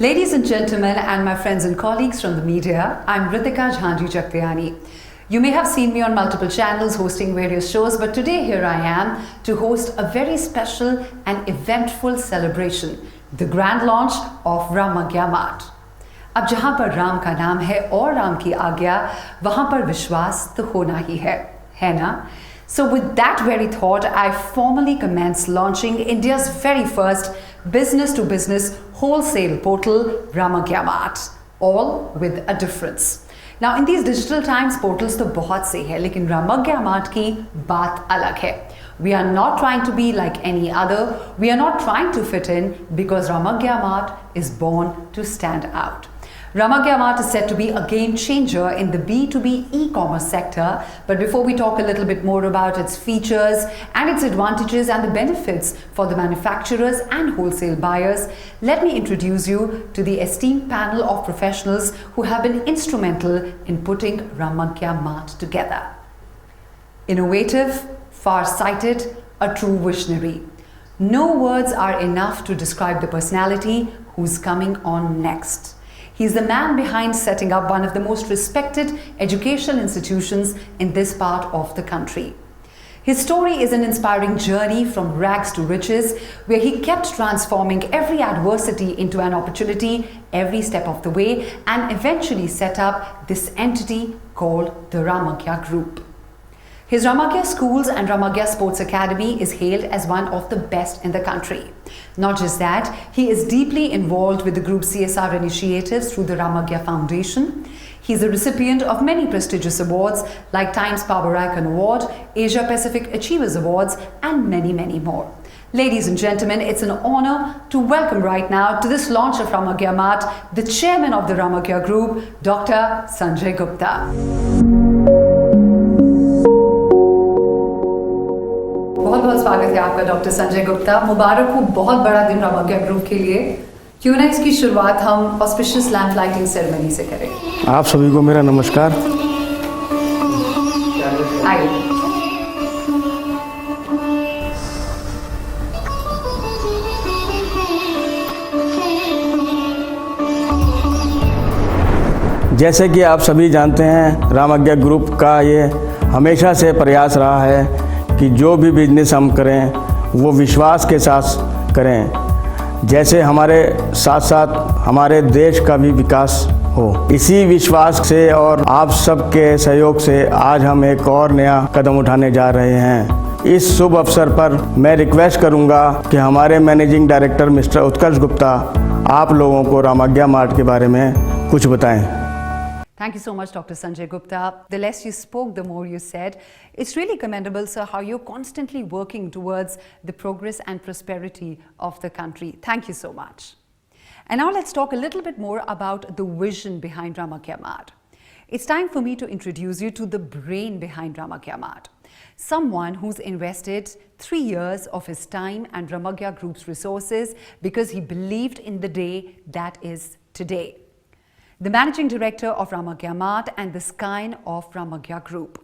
Ladies and gentlemen, and my friends and colleagues from the media, I'm Ritika Jhanji Chaktiani. You may have seen me on multiple channels hosting various shows, but today here I am to host a very special and eventful celebration, the grand launch of Ramagya Mart. अब जहां पर राम का नाम है और राम की आज्ञा, वहां पर विश्वास तो होना ही है ना? So with that very thought, I formally commence launching India's very first business-to-business wholesale portal, Ramagya Mart, all with a difference. Now in these digital times, portals तो बहुत से हैं, लेकिन Ramagya Mart की बात अलग है. We are not trying to be like any other. We are not trying to fit in because Ramagya Mart is born to stand out. Ramagya Mart is said to be a game changer in the B2B e-commerce sector. But before we talk a little bit more about its features and its advantages and the benefits for the manufacturers and wholesale buyers, let me introduce you to the esteemed panel of professionals who have been instrumental in putting Ramagya Mart together. Innovative, far-sighted, a true visionary. No words are enough to describe the personality who's coming on next. He's the man behind setting up one of the most respected educational institutions in this part of the country. His story is an inspiring journey from rags to riches, where he kept transforming every adversity into an opportunity every step of the way and eventually set up this entity called the Ramagya Group. His Ramagya Schools and Ramagya Sports Academy is hailed as one of the best in the country. Not just that, he is deeply involved with the group's CSR initiatives through the Ramagya Foundation. He is a recipient of many prestigious awards like Times Power Icon Award, Asia Pacific Achievers Awards, and many, many more. Ladies and gentlemen, it's an honor to welcome right now to this launch of Ramagya Mart, the chairman of the Ramagya Group, Dr. Sanjay Gupta. बहुत बहुत स्वागत है आपका doctor Sanjay Gupta. मुबारक हो, बहुत बड़ा दिन रामग्या group के लिए. क्यों ना इसकी शुरुआत हम ऑस्पिशियस लैंप लाइटिंग सेरेमनी से करें. आप सभी को मेरा नमस्कार. आइए. जैसे कि आप सभी जानते हैं, रामग्या ग्रुप का ये हमेशा से प्रयास रहा है कि जो भी बिजनेस हम करें वो विश्वास के साथ करें, जैसे हमारे साथ साथ हमारे देश का भी विकास हो. इसी विश्वास से और आप सबके सहयोग से आज हम एक और नया कदम उठाने जा रहे हैं. इस शुभ अवसर पर मैं रिक्वेस्ट करूंगा कि हमारे मैनेजिंग डायरेक्टर मिस्टर उत्कर्ष गुप्ता आप लोगों को रामग्या मार्ट के बारे में कुछ बताएं. Thank you so much, Dr. Sanjay Gupta. The less you spoke, the more you said. It's really commendable, sir, how you're constantly working towards the progress and prosperity of the country. Thank you so much. And now let's talk a little bit more about the vision behind Ramagya Mart. It's time for me to introduce you to the brain behind Ramagya Mart. Someone who's invested 3 years of his time and Ramagya Group's resources because he believed in the day that is today. The managing director of Ramagya Mart and the spine of Ramagya Group.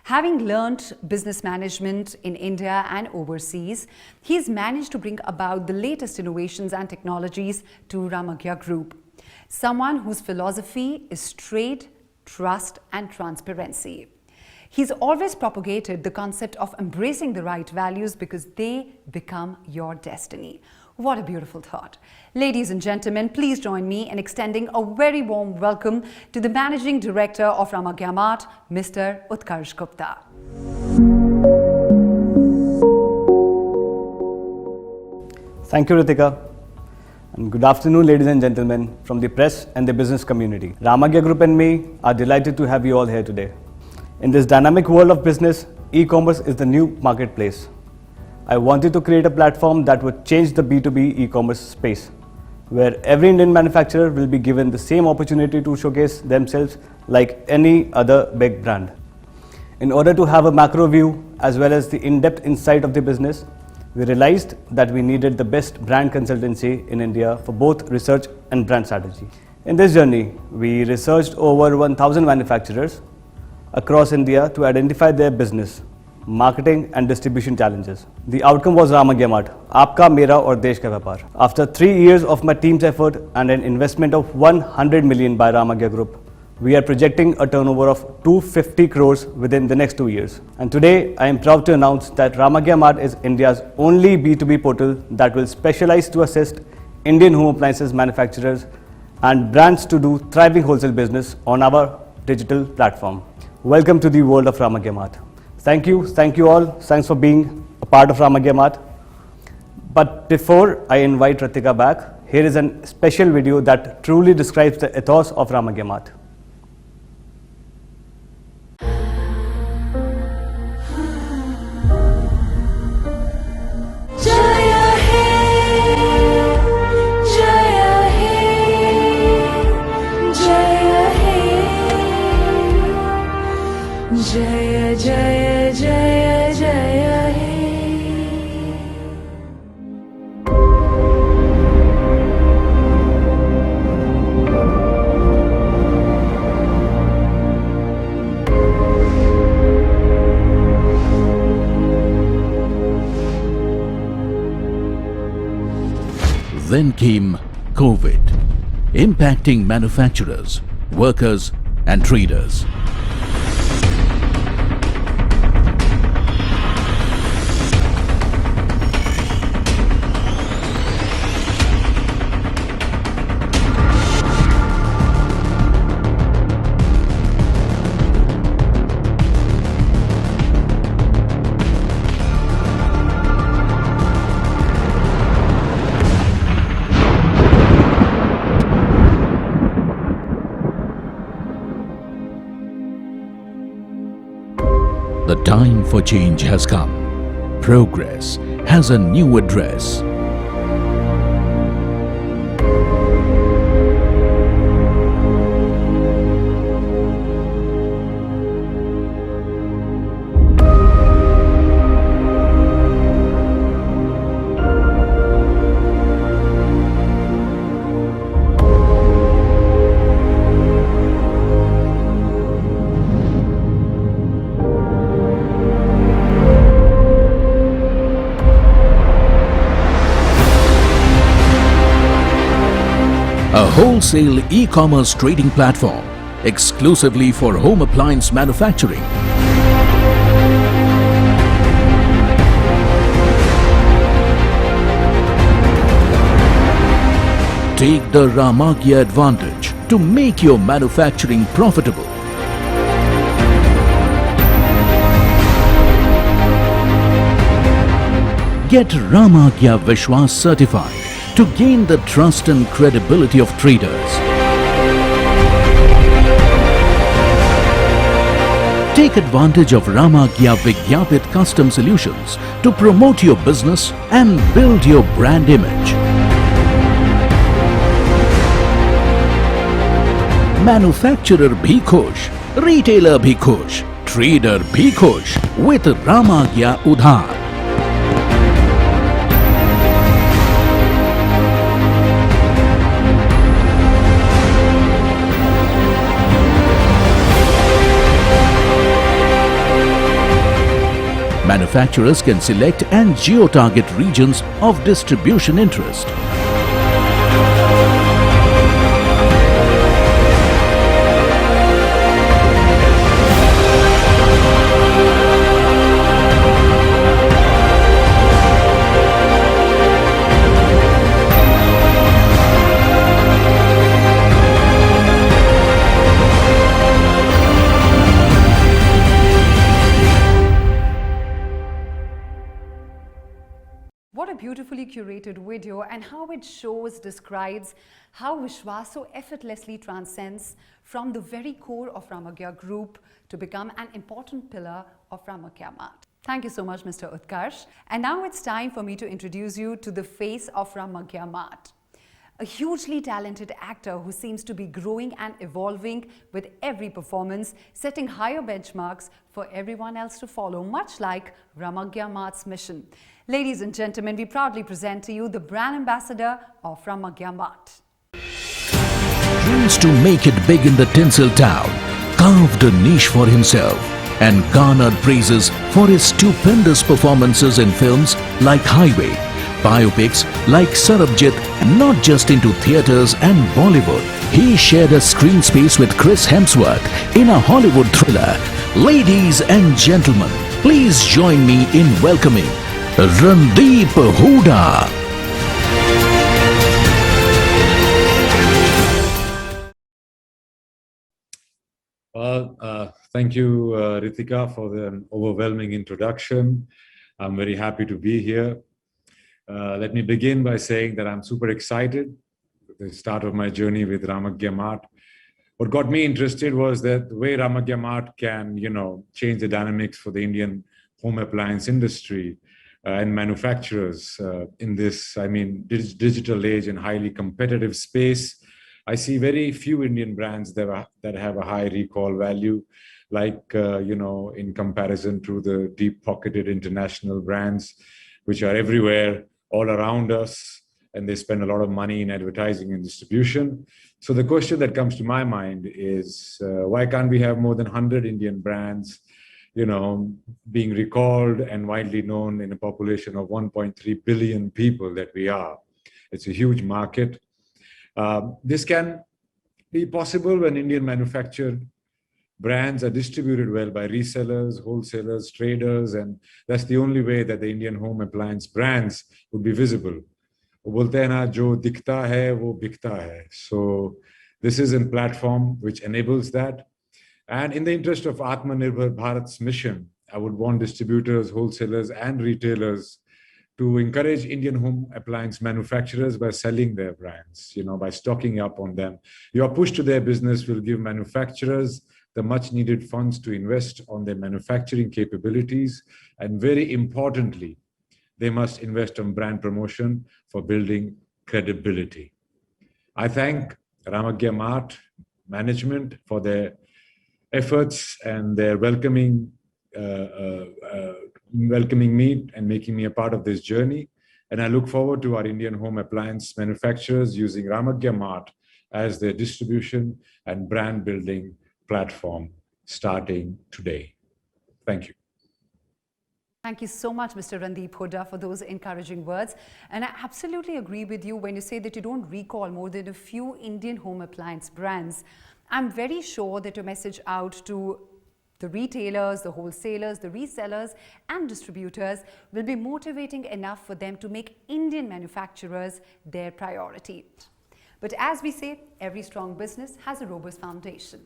Having learnt business management in India and overseas, he's managed to bring about the latest innovations and technologies to Ramagya Group. Someone whose philosophy is trade, trust, and transparency. He's always propagated the concept of embracing the right values because they become your destiny. What a beautiful thought. Ladies and gentlemen, please join me in extending a very warm welcome to the Managing Director of Ramagya Mart, Mr. Utkarsh Gupta. Thank you, Ritika. And good afternoon, ladies and gentlemen from the press and the business community. Ramagya Group and me are delighted to have you all here today. In this dynamic world of business, e-commerce is the new marketplace. I wanted to create a platform that would change the B2B e-commerce space, where every Indian manufacturer will be given the same opportunity to showcase themselves like any other big brand. In order to have a macro view as well as the in-depth insight of the business, we realized that we needed the best brand consultancy in India for both research and brand strategy. In this journey, we researched over 1,000 manufacturers across India to identify their business, marketing and distribution challenges. The outcome was Ramagya Mart, Aapka, Mera और देश का व्यापार. After 3 years of my team's effort and an investment of 100 million by Ramagya Group, we are projecting a turnover of 250 crores within the next 2 years. And today, I am proud to announce that Ramagya Mart is India's only B2B portal that will specialize to assist Indian home appliances manufacturers and brands to do thriving wholesale business on our digital platform. Welcome to the world of Ramagya Mart. Thank you all. Thanks for being a part of Ramagya Mart. But before I invite Ritika back, here is a special video that truly describes the ethos of Ramagya Mart. Jaya Jaya Jaya Jaya He. Then came COVID, impacting manufacturers, workers and traders. The time for change has come. Progress has a new address. A wholesale e-commerce trading platform exclusively for home appliance manufacturing. Take the Ramagya advantage to make your manufacturing profitable. Get Ramagya Vishwas certified to gain the trust and credibility of traders. Take advantage of Ramagya Vigyapit custom solutions to promote your business and build your brand image. Manufacturer bhi khush, retailer bhi khush, trader bhi khush with Ramagya Udhar. Manufacturers can select and geo-target regions of distribution interest. What a beautifully curated video, and how it describes how Vishwas so effortlessly transcends from the very core of Ramagya Group to become an important pillar of Ramagya Mart. Thank you so much, Mr. Utkarsh. And now it's time for me to introduce you to the face of Ramagya Mart. A hugely talented actor who seems to be growing and evolving with every performance, setting higher benchmarks for everyone else to follow, much like Ramagya Mart's mission. Ladies and gentlemen, we proudly present to you the brand ambassador of Ramagya Mart. Dreams to make it big in the tinsel town, carved a niche for himself. and garnered praises for his stupendous performances in films like Highway, biopics like Sarabjit, not just into theatres and Bollywood. He shared a screen space with Chris Hemsworth in a Hollywood thriller. Ladies and gentlemen, please join me in welcoming Randeep Hooda. Well, thank you, Ritika, for the overwhelming introduction. I'm very happy to be here. Let me begin by saying that I'm super excited at the start of my journey with Ramagya Mart. What got me interested was that the way Ramagya Mart can, change the dynamics for the Indian home appliance industry and manufacturers in this, digital age and highly competitive space. I see very few Indian brands that have a high recall value, like, in comparison to the deep-pocketed international brands, which are everywhere, all around us, and they spend a lot of money in advertising and distribution. So the question that comes to my mind is, why can't we have more than 100 Indian brands, being recalled and widely known in a population of 1.3 billion people that we are? It's a huge market. This can be possible when Indian manufactured brands are distributed well by resellers, wholesalers, traders, and that's the only way that the Indian home appliance brands would be visible. बोलते हैं ना, जो दिखता है वो बिकता है. So this is a platform which enables that. And in the interest of Atmanirbhar Bharat's mission, I would want distributors, wholesalers, and retailers to encourage Indian home appliance manufacturers by selling their brands, by stocking up on them. Your push to their business will give manufacturers the much needed funds to invest on their manufacturing capabilities. And very importantly, they must invest on brand promotion for building credibility. I thank Ramagya Mart management for their efforts and their welcoming me and making me a part of this journey. And I look forward to our Indian home appliance manufacturers using Ramagya Mart as their distribution and brand building platform starting today. Thank you. Thank you so much, Mr. Randeep Hooda, for those encouraging words. And I absolutely agree with you when you say that you don't recall more than a few Indian home appliance brands. I'm very sure that your message out to the retailers, the wholesalers, the resellers, and distributors will be motivating enough for them to make Indian manufacturers their priority. But as we say, every strong business has a robust foundation.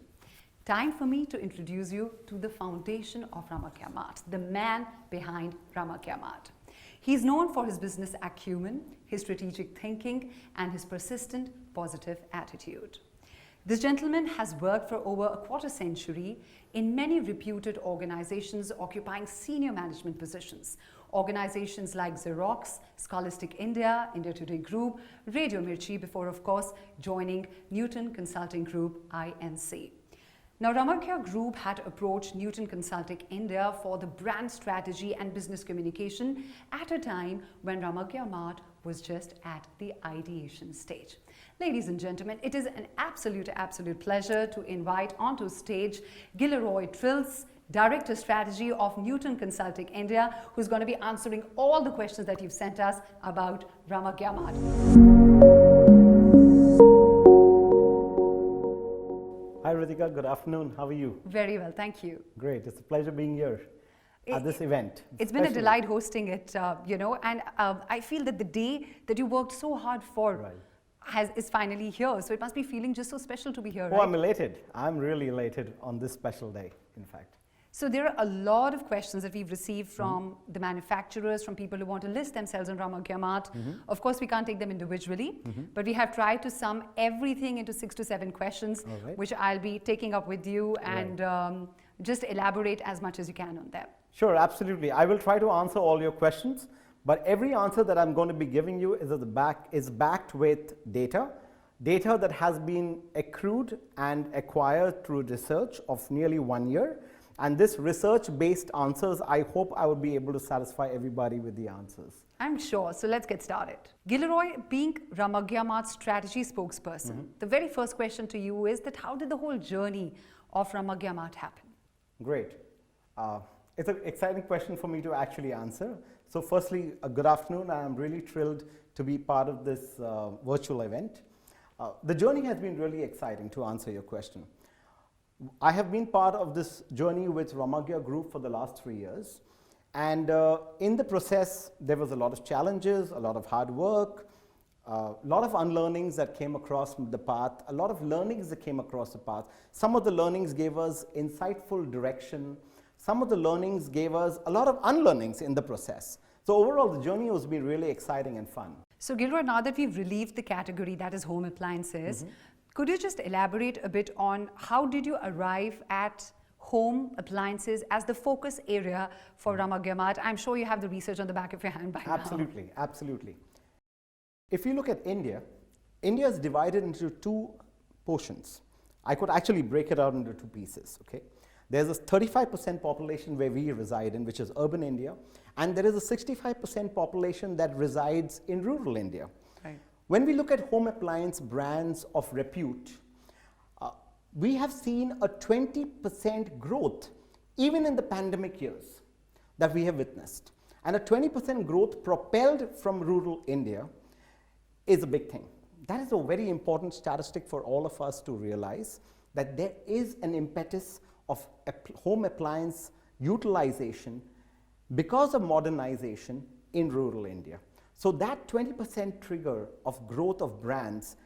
Time for me to introduce you to the foundation of Ramagya Mart, the man behind Ramagya Mart. He's known for his business acumen, his strategic thinking, and his persistent positive attitude. This gentleman has worked for over a quarter century in many reputed organizations occupying senior management positions. Organizations like Xerox, Scholastic India, India Today Group, Radio Mirchi, before of course joining Newton Consulting Group, INC. Now, Ramagya Group had approached Newton Consulting India for the brand strategy and business communication at a time when Ramagya Mart was just at the ideation stage. Ladies and gentlemen, it is an absolute pleasure to invite onto stage Gilroy Trills, Director Strategy of Newton Consulting India, who's going to be answering all the questions that you've sent us about Ramagya Mart. Hi Ritika, good afternoon. How are you? Very well, thank you. Great, it's a pleasure being here at this event. It's been a delight hosting it, and I feel that the day that you worked so hard for is finally here. So it must be feeling just so special to be here, Oh, right? I'm elated. I'm really elated on this special day, in fact. So there are a lot of questions that we've received from the manufacturers, from people who want to list themselves on Ramagya Mart. Of course, we can't take them individually, but we have tried to sum everything into 6 to 7 questions, which I'll be taking up with you and just elaborate as much as you can on them. Sure, absolutely. I will try to answer all your questions, but every answer that I'm going to be giving you is backed with data that has been accrued and acquired through research of nearly 1 year. And this research-based answers, I hope I will be able to satisfy everybody with the answers. I'm sure. So let's get started. Gilroy, being Ramagya Mart's strategy spokesperson, the very first question to you is that how did the whole journey of Ramagya Mart happen? Great. It's an exciting question for me to actually answer. So firstly, good afternoon. I'm really thrilled to be part of this virtual event. The journey has been really exciting, to answer your question. I have been part of this journey with Ramagya Group for the last 3 years. And in the process, there was a lot of challenges, a lot of hard work, a lot of unlearnings that came across the path, a lot of learnings that came across the path. Some of the learnings gave us insightful direction. Some of the learnings gave us a lot of unlearnings in the process. So overall, the journey has been really exciting and fun. So Gilroy, now that we've relieved the category that is home appliances, could you just elaborate a bit on how did you arrive at home appliances as the focus area for Ramagya Mart? I'm sure you have the research on the back of your hand by now. Absolutely, absolutely. If you look at India, India is divided into two portions. I could actually break it out into two pieces, okay? There's a 35% population where we reside in, which is urban India, and there is a 65% population that resides in rural India. Right. When we look at home appliance brands of repute, we have seen a 20% growth even in the pandemic years that we have witnessed. And a 20% growth propelled from rural India is a big thing. That is a very important statistic for all of us to realize, that there is an impetus of home appliance utilization because of modernization in rural India. So that 20% trigger of growth of brands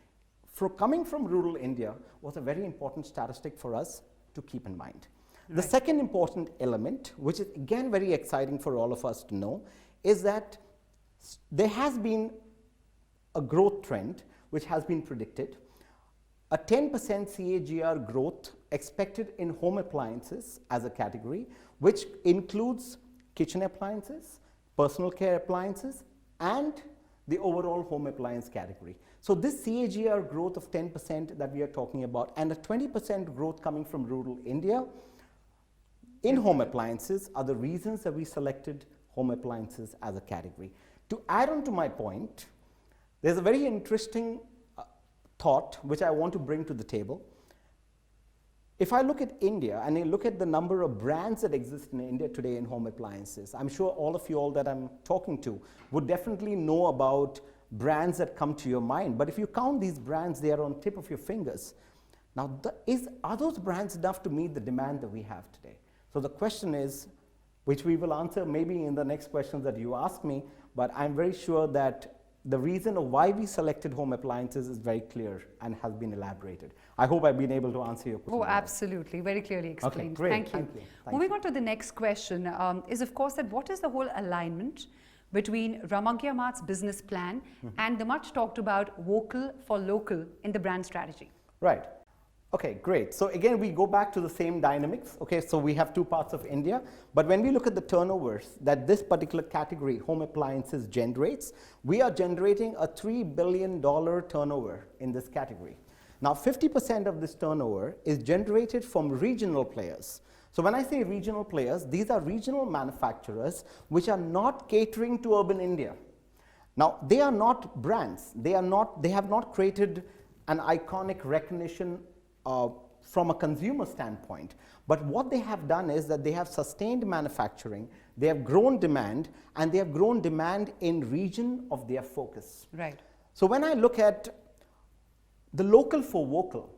coming from rural India was a very important statistic for us to keep in mind. Right. The second important element, which is again very exciting for all of us to know, is that there has been a growth trend which has been predicted. A 10% CAGR growth expected in home appliances as a category, which includes kitchen appliances, personal care appliances, and the overall home appliance category. So this CAGR growth of 10% that we are talking about, and a 20% growth coming from rural India in home appliances, are the reasons that we selected home appliances as a category. To add on to my point, there's a very interesting thought which I want to bring to the table. If I look at India and I look at the number of brands that exist in India today in home appliances, I'm sure all of you all that I'm talking to would definitely know about brands that come to your mind. But if you count these brands, they are on the tip of your fingers. Now, are those brands enough to meet the demand that we have today? So the question is, which we will answer maybe in the next questions that you ask me, but I'm very sure that the reason of why we selected home appliances is very clear and has been elaborated. I hope I've been able to answer your question. Oh, absolutely. Very clearly explained. Okay, great. Thank you. Thank you. Moving on to the next question is, of course, that what is the whole alignment between Ramagya Mart's business plan and the much talked about vocal for local in the brand strategy? Right. Okay, great. So again, we go back to the same dynamics. Okay, so we have two parts of India, but when we look at the turnovers that this particular category, home appliances, generates, we are generating a $3 billion turnover in this category. Now, 50% of this turnover is generated from regional players. So when I say regional players, these are regional manufacturers which are not catering to urban India. Now, they are not brands. They have not created an iconic recognition from a consumer standpoint. But what they have done is that they have sustained manufacturing, they have grown demand, and they have grown demand in region of their focus. Right. So when I look at the local for vocal,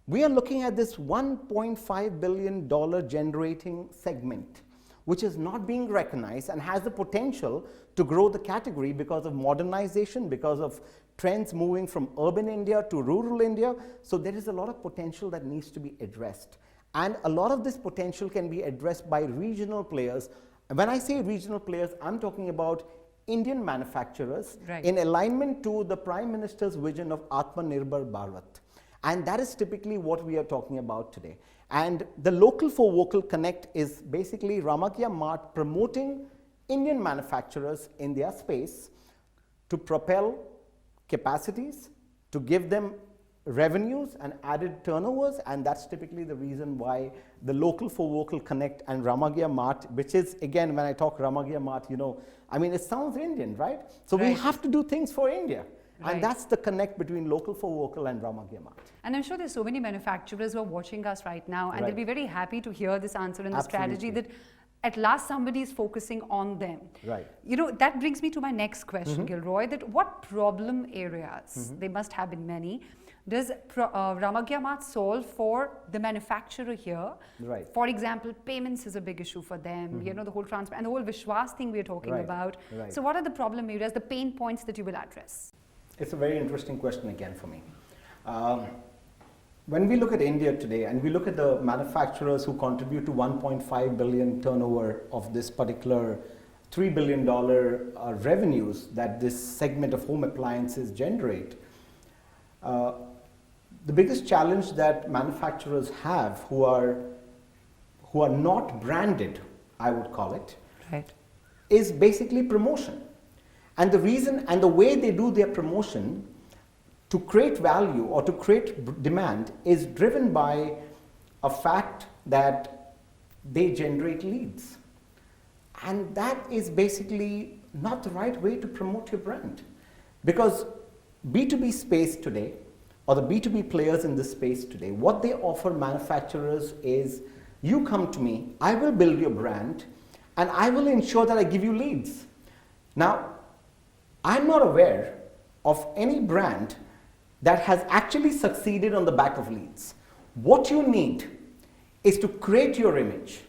we are looking at this $1.5 billion generating segment, which is not being recognized and has the potential to grow the category because of modernization, because of trends moving from urban India to rural India. So there is a lot of potential that needs to be addressed. And a lot of this potential can be addressed by regional players. When I say regional players, I'm talking about Indian manufacturers in alignment to the Prime Minister's vision of Atmanirbhar Bharat. And that is typically what we are talking about today. And the Local for Vocal Connect is basically Ramagya Mart promoting Indian manufacturers in their space to propel capacities, to give them revenues and added turnovers, and that's typically the reason why the Local for Vocal Connect and Ramagya Mart, which is, again, when I talk Ramagya Mart, you know, I mean, it sounds Indian, right? So we have to do things for India. And that's the connect between Local for Vocal and Ramagya Mart. And I'm sure there's so many manufacturers who are watching us right now, and they'll be very happy to hear this answer and the strategy that at last somebody is focusing on them. Right. You know, that brings me to my next question, Gilroy, that what problem areas, they must have been many, does Ramagya Mart solve for the manufacturer here? Right. For example, payments is a big issue for them, you know, the whole transfer and the whole Vishwas thing we're talking about. Right. So what are the problem areas, the pain points that you will address? It's a very interesting question again for me. When we look at India today and we look at the manufacturers who contribute to 1.5 billion turnover of this particular $3 billion revenues that this segment of home appliances generate, the biggest challenge that manufacturers have who are not branded, I would call it, Right. is basically promotion. And the reason and the way they do their promotion to create value or to create demand is driven by a fact that they generate leads. And that is basically not the right way to promote your brand. Because B2B space today, or the B2B players in this space today, what they offer manufacturers is, you come to me, I will build your brand, and I will ensure that I give you leads. Now, I'm not aware of any brand that has actually succeeded on the back of leads. What you need is to create your image.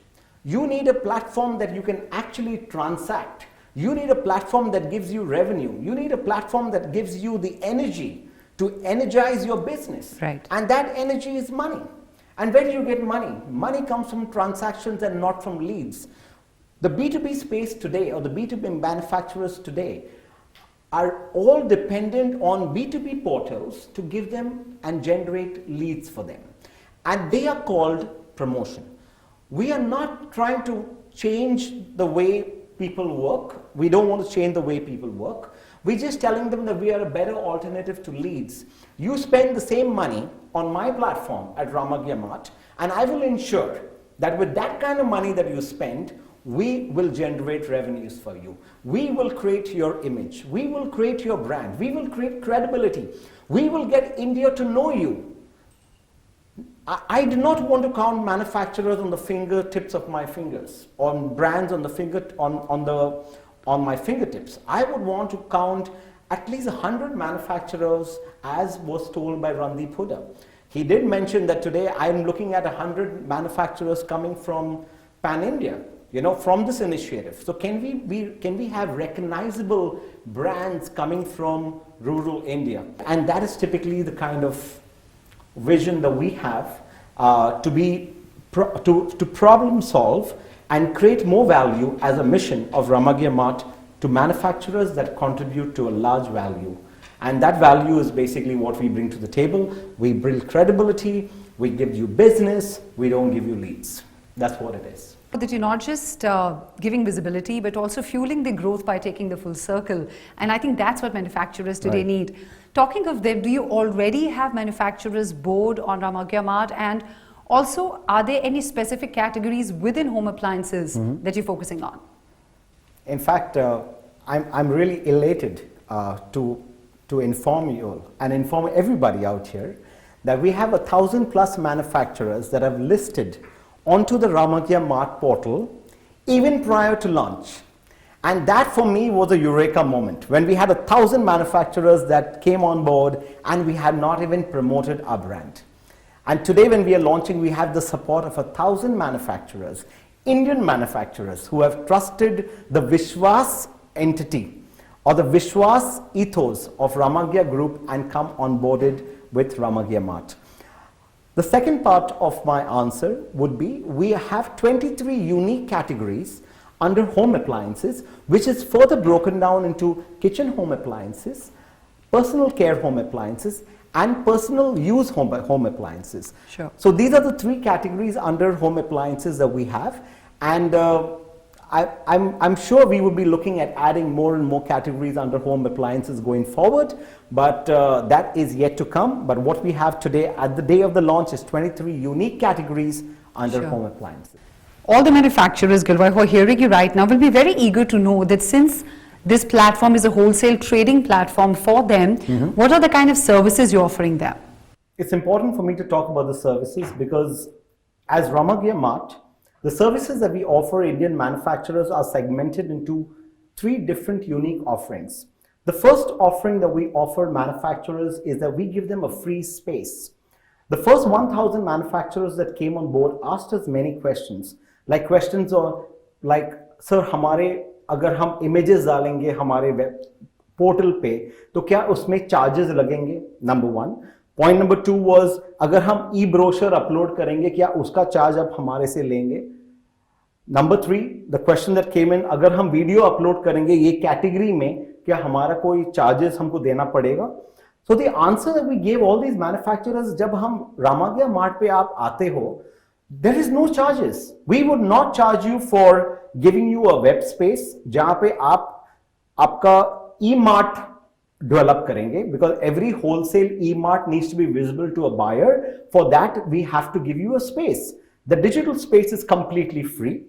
You need a platform that you can actually transact. You need a platform that gives you revenue. You need a platform that gives you the energy to energize your business. Right. And that energy is money. And where do you get money? Money comes from transactions and not from leads. The B2B space today, or the B2B manufacturers today, are all dependent on B2B portals to give them and generate leads for them. And they are called promotion. We are not trying to change the way people work. We don't want to change the way people work. We're just telling them that we are a better alternative to leads. You spend the same money on my platform at Ramagya Mart, and I will ensure that with that kind of money that you spend, we will generate revenues for you. We will create your image. We will create your brand. We will create credibility. We will get India to know you. I do not want to count manufacturers on the fingertips of my fingers, on brands on the on my fingertips. I would want to count at least 100 manufacturers, as was told by Randeep Huda. He did mention that today I'm looking at 100 manufacturers coming from Pan-India, you know, from this initiative. So can we have recognizable brands coming from rural India? And that is typically the kind of vision that we have to problem solve and create more value as a mission of Ramagya Mart to manufacturers that contribute to a large value. And that value is basically what we bring to the table. We build credibility, we give you business, we don't give you leads. That's what it is. That you're not just giving visibility, but also fueling the growth by taking the full circle. And I think that's what manufacturers today need. Talking of them, do you already have manufacturers board on Ramagya Mart? And also, are there any specific categories within home appliances that you're focusing on? In fact, I'm really elated to inform you all and inform everybody out here that we have 1,000+ manufacturers that have listed onto the Ramagya Mart portal even prior to launch. And that for me was a eureka moment when we had 1,000 manufacturers that came on board and we had not even promoted our brand. And today when we are launching, we have the support of 1,000 manufacturers, Indian manufacturers who have trusted the Vishwas entity or the Vishwas ethos of Ramagya Group and come onboarded with Ramagya Mart. The second part of my answer would be we have 23 unique categories under home appliances, which is further broken down into kitchen home appliances, personal care home appliances, and personal use home appliances. Sure. So these are the three categories under home appliances that we have, and I'm sure we will be looking at adding more and more categories under home appliances going forward, but that is yet to come. But what we have today at the day of the launch is 23 unique categories under home appliances. All the manufacturers, Gilroy, who are hearing you right now will be very eager to know that since this platform is a wholesale trading platform for them, what are the kind of services you're offering them? It's important for me to talk about the services because as Ramagya Mart, The services that we offer Indian manufacturers are segmented into 3 different unique offerings. The first offering that we offer manufacturers is that we give them a free space. The first 1,000 manufacturers that came on board asked us many questions, like sir, हमारे अगर हम images डालेंगे हमारे web portal पे तो क्या उसमें charges लगेंगे? Number 1. Point number 2 was अगर हम e-brochure upload करेंगे क्या उसका charge आप हमारे से लेंगे? Number 3, the question that came in, अगर हम वीडियो अपलोड करेंगे ये कैटेगरी में क्या हमारा कोई चार्जेस हमको देना पड़ेगा? So the answer that we gave all these manufacturers, जब हम Ramagya Mart पे आप आते हो, there is no charges. We would not charge you for giving you a web space जहाँ पे आप आपका e-mart develop करेंगे, because every wholesale e-mart needs to be visible to a buyer. For that we have to give you a space. The digital space is completely free.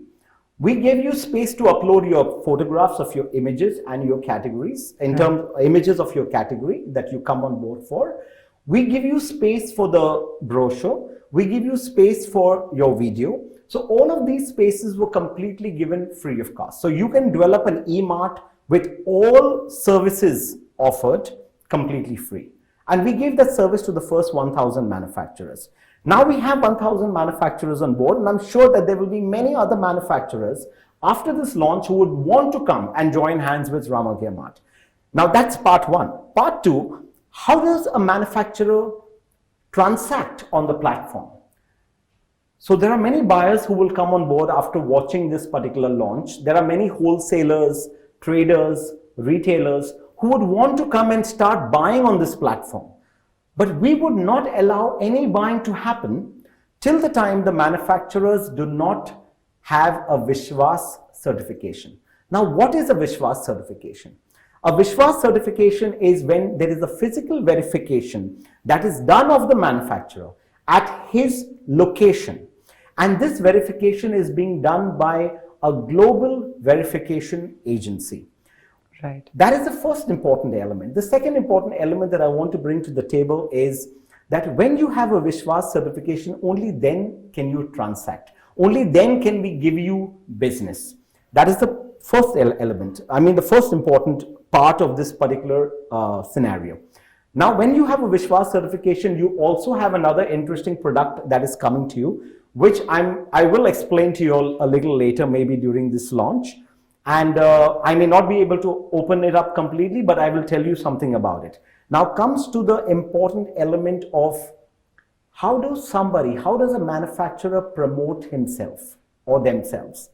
We gave you space to upload your photographs of your images and your categories, in terms of images of your category that you come on board for. We give you space for the brochure. We give you space for your video. So all of these spaces were completely given free of cost. So you can develop an e-mart with all services offered completely free. And we gave that service to the first 1,000 manufacturers. Now we have 1,000 manufacturers on board, and I'm sure that there will be many other manufacturers after this launch who would want to come and join hands with Ramagya Mart. Now that's part 1. Part 2, how does a manufacturer transact on the platform? So there are many buyers who will come on board after watching this particular launch. There are many wholesalers, traders, retailers who would want to come and start buying on this platform. But we would not allow any buying to happen till the time the manufacturers do not have a Vishwas certification. Now, what is a Vishwas certification? A Vishwas certification is when there is a physical verification that is done of the manufacturer at his location. And this verification is being done by a global verification agency. Right. That is the first important element. The second important element that I want to bring to the table is that when you have a Vishwas certification, only then can you transact. Only then can we give you business. That is the first element. I mean, the first important part of this particular scenario. Now, when you have a Vishwas certification, you also have another interesting product that is coming to you, which I will explain to you all a little later, maybe during this launch. And I may not be able to open it up completely, but I will tell you something about it. Now comes to the important element of how does a manufacturer promote himself or themselves?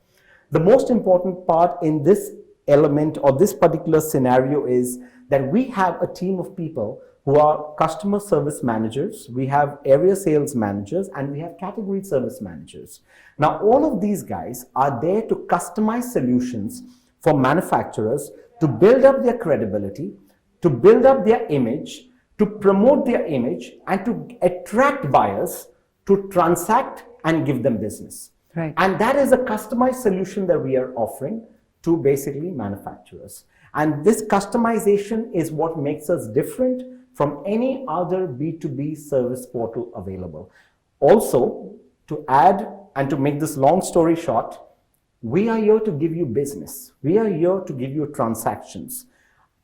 The most important part in this element or this particular scenario is that we have a team of people who are customer service managers, we have area sales managers, and we have category service managers. Now, all of these guys are there to customize solutions for manufacturers to build up their credibility, to build up their image, to promote their image, and to attract buyers to transact and give them business. Right. And that is a customized solution that we are offering to basically manufacturers. And this customization is what makes us different from any other B2B service portal available. Also, to add and to make this long story short, we are here to give you business. We are here to give you transactions.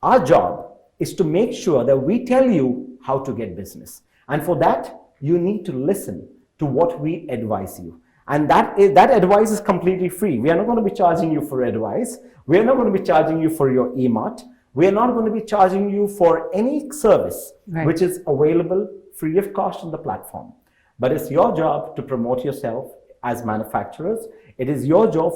Our job is to make sure that we tell you how to get business. And for that, you need to listen to what we advise you. And that advice is completely free. We are not going to be charging you for advice. We are not going to be charging you for your e-mart. We are not going to be charging you for any service which is available free of cost on the platform. But it's your job to promote yourself as manufacturers. It is your job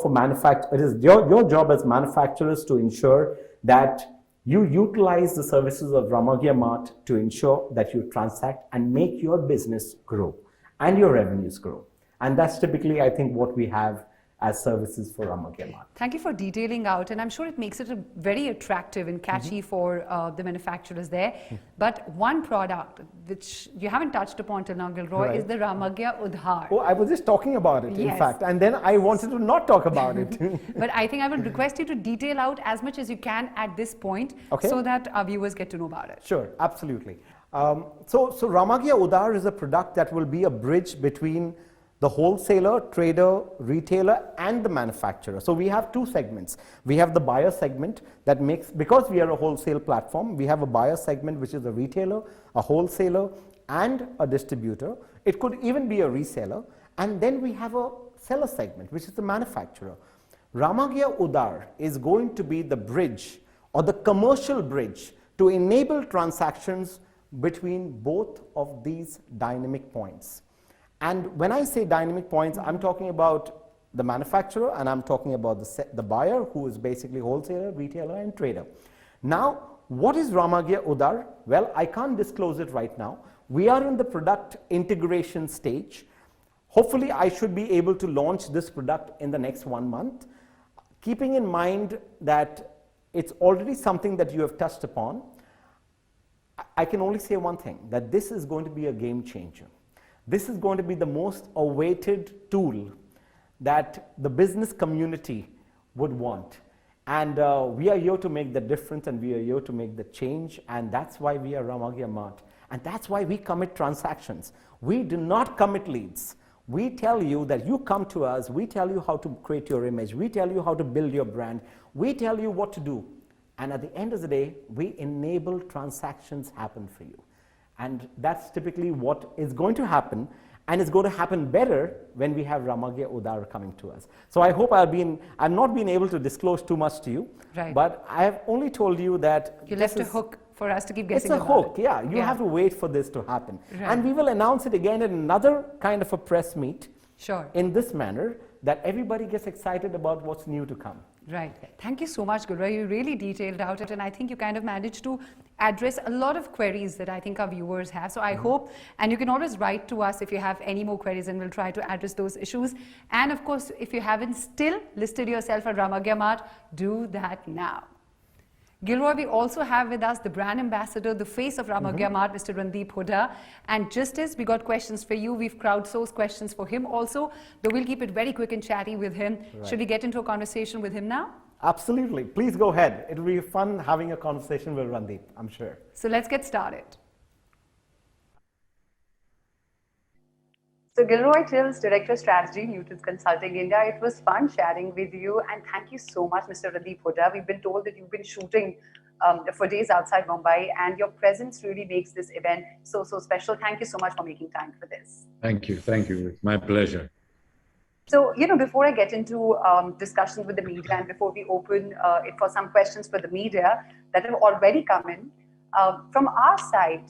your job as manufacturers to ensure that you utilize the services of Ramagya Mart to ensure that you transact and make your business grow and your revenues grow. And that's typically, I think, what we have as services for Ramagya Mart. Thank you for detailing out, and I'm sure it makes it very attractive and catchy for the manufacturers there. But one product which you haven't touched upon till now, Gilroy, is the Ramagya Udhar. Oh, I was just talking about it, in fact, and then I wanted to not talk about it. But I think I would request you to detail out as much as you can at this point, so that our viewers get to know about it. Sure, absolutely. So Ramagya Udhar is a product that will be a bridge between the wholesaler, trader, retailer, and the manufacturer. So we have two segments. We have the buyer segment that makes, because we are a wholesale platform, we have a buyer segment which is a retailer, a wholesaler, and a distributor. It could even be a reseller. And then we have a seller segment, which is the manufacturer. Ramagya Udar is going to be the bridge or the commercial bridge to enable transactions between both of these dynamic points. And when I say dynamic points, I'm talking about the manufacturer and I'm talking about the buyer, who is basically wholesaler, retailer, and trader. Now, what is Ramagya Udar? Well, I can't disclose it right now. We are in the product integration stage. Hopefully, I should be able to launch this product in the next 1 month, keeping in mind that it's already something that you have touched upon. I can only say one thing, that this is going to be a game changer. This is going to be the most awaited tool that the business community would want. And we are here to make the difference, and we are here to make the change, and that's why we are Ramagya Mart. And that's why we commit transactions. We do not commit leads. We tell you that you come to us, we tell you how to create your image, we tell you how to build your brand, we tell you what to do. And at the end of the day, we enable transactions happen for you. And that's typically what is going to happen, and it's going to happen better when we have Ramagya Udar coming to us. So I hope I've not been able to disclose too much to you, right, but I have only told you that you left a hook for us to keep guessing about. It's a hook, yeah. You have to wait for this to happen. Right. And we will announce it again in another kind of a press meet. Sure. In this manner, that everybody gets excited about what's new to come. Right. Thank you so much, Gulroy. You really detailed out it, and I think you kind of managed to address a lot of queries that I think our viewers have. So I hope, and you can always write to us if you have any more queries, and we'll try to address those issues. And of course, if you haven't still listed yourself at Ramagya Mart, do that now. Gilroy, we also have with us the brand ambassador, the face of Ramagya Mart, Mr. Randeep Hooda. And just as we got questions for you, we've crowdsourced questions for him also, though we'll keep it very quick and chatty with him. Right. Should we get into a conversation with him now? Absolutely. Please go ahead. It'll be fun having a conversation with Randeep, I'm sure. So let's get started. So Gilroy Tills, Director of Strategy, Newton's Consulting India. It was fun chatting with you, and thank you so much, Mr. Randeep Hooda. We've been told that you've been shooting for days outside Mumbai, and your presence really makes this event so special. Thank you so much for making time for this. Thank you. Thank you. It's my pleasure. So, before I get into discussions with the media, and before we open it for some questions for the media that have already come in, from our side,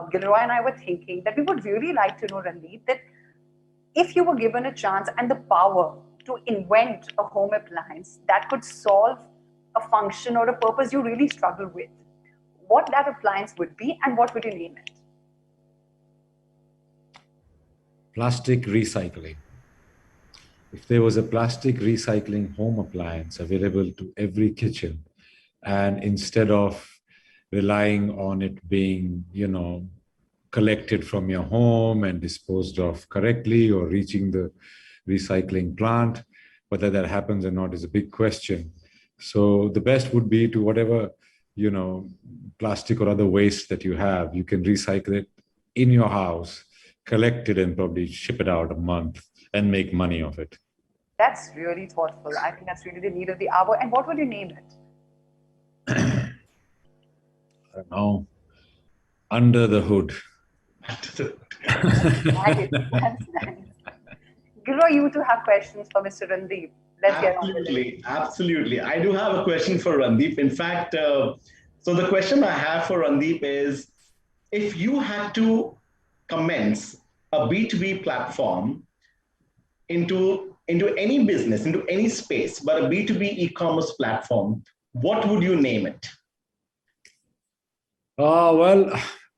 Gilroy and I were thinking that we would really like to know, Randeep, that if you were given a chance and the power to invent a home appliance that could solve a function or a purpose you really struggle with, what that appliance would be and what would you name it? Plastic recycling. If there was a plastic recycling home appliance available to every kitchen, and instead of relying on it being, collected from your home and disposed of correctly or reaching the recycling plant, whether that happens or not is a big question. So the best would be to whatever, plastic or other waste that you have, you can recycle it in your house, collect it and probably ship it out a month and make money of it. That's really thoughtful. I think that's really the need of the hour. And what would you name it? I don't know. Under the hood. That's nice. Gilroy, you two have questions for Mr. Randeep. Let's get on with it. Absolutely. I do have a question for Randeep. In fact, so the question I have for Randeep is, if you had to commence a B2B platform into any business, into any space, but a B2B e-commerce platform, what would you name it? Well,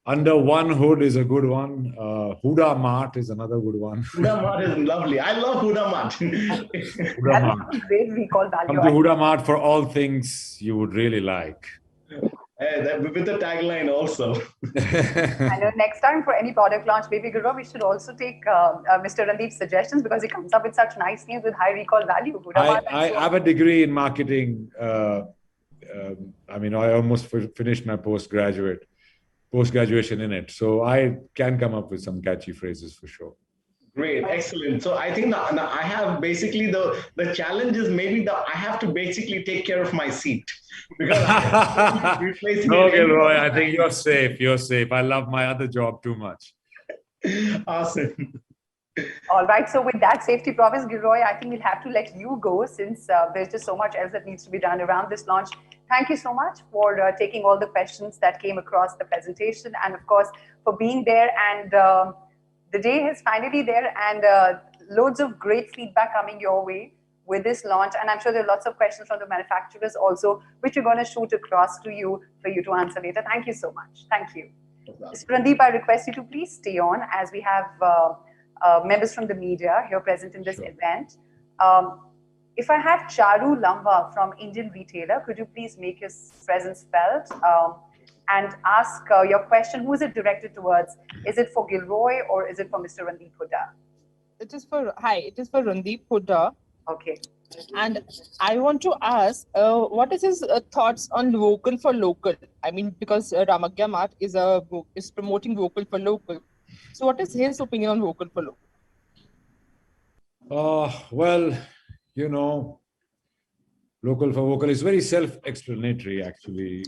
Under One Hood is a good one. Hooda Mart is another good one. Hooda Mart is lovely. I love Hooda Mart. Hooda Mart. Great recall value. Come to Hooda Mart for all things you would really like. With the tagline also. I know next time for any product launch, maybe Gilroy, we should also take Mr. Randeep's suggestions, because he comes up with such nice names with high recall value. I have a degree in marketing. I almost finished my post-graduation in it. So I can come up with some catchy phrases for sure. Great, excellent. So I think now I have basically the challenge is maybe I have to basically take care of my seat because I'm replacing No, it any Gilroy, I think time. you're safe. You're safe. I love my other job too much. Awesome. All right. So with that safety promise, Gilroy, I think we'll have to let you go since there's just so much else that needs to be done around this launch. Thank you so much for taking all the questions that came across the presentation, and of course for being there. And the day is finally there, and loads of great feedback coming your way with this launch. And I'm sure there are lots of questions from the manufacturers also, which we're going to shoot across to you for you to answer later. Thank you so much. Thank you. Mr. Randeep, I request you to please stay on as we have members from the media here present in this event. If I have Charu Lamba from Indian Retailer, could you please make your presence felt and ask your question? Who is it directed towards? Is it for Gilroy or is it for Mr. Randeep Huda? It is for Randeep Huda. Okay. And I want to ask, what is his thoughts on vocal for local? I mean, because Ramagya Mart is promoting vocal for local. So what is his opinion on vocal for local? Well, you know, local for vocal is very self-explanatory, actually.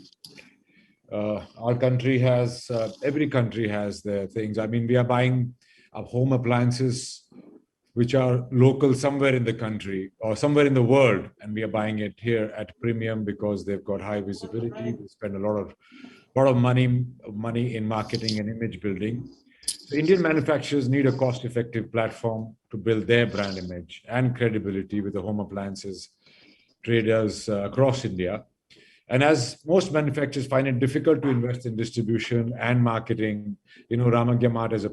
Our country has, every country has their things. I mean, we are buying home appliances which are local somewhere in the country or somewhere in the world, and we are buying it here at premium because they've got high visibility. We spend a lot of money in marketing and image building. So Indian manufacturers need a cost-effective platform to build their brand image and credibility with the home appliances traders across India. And as most manufacturers find it difficult to invest in distribution and marketing, you know, Ramagya Mart as a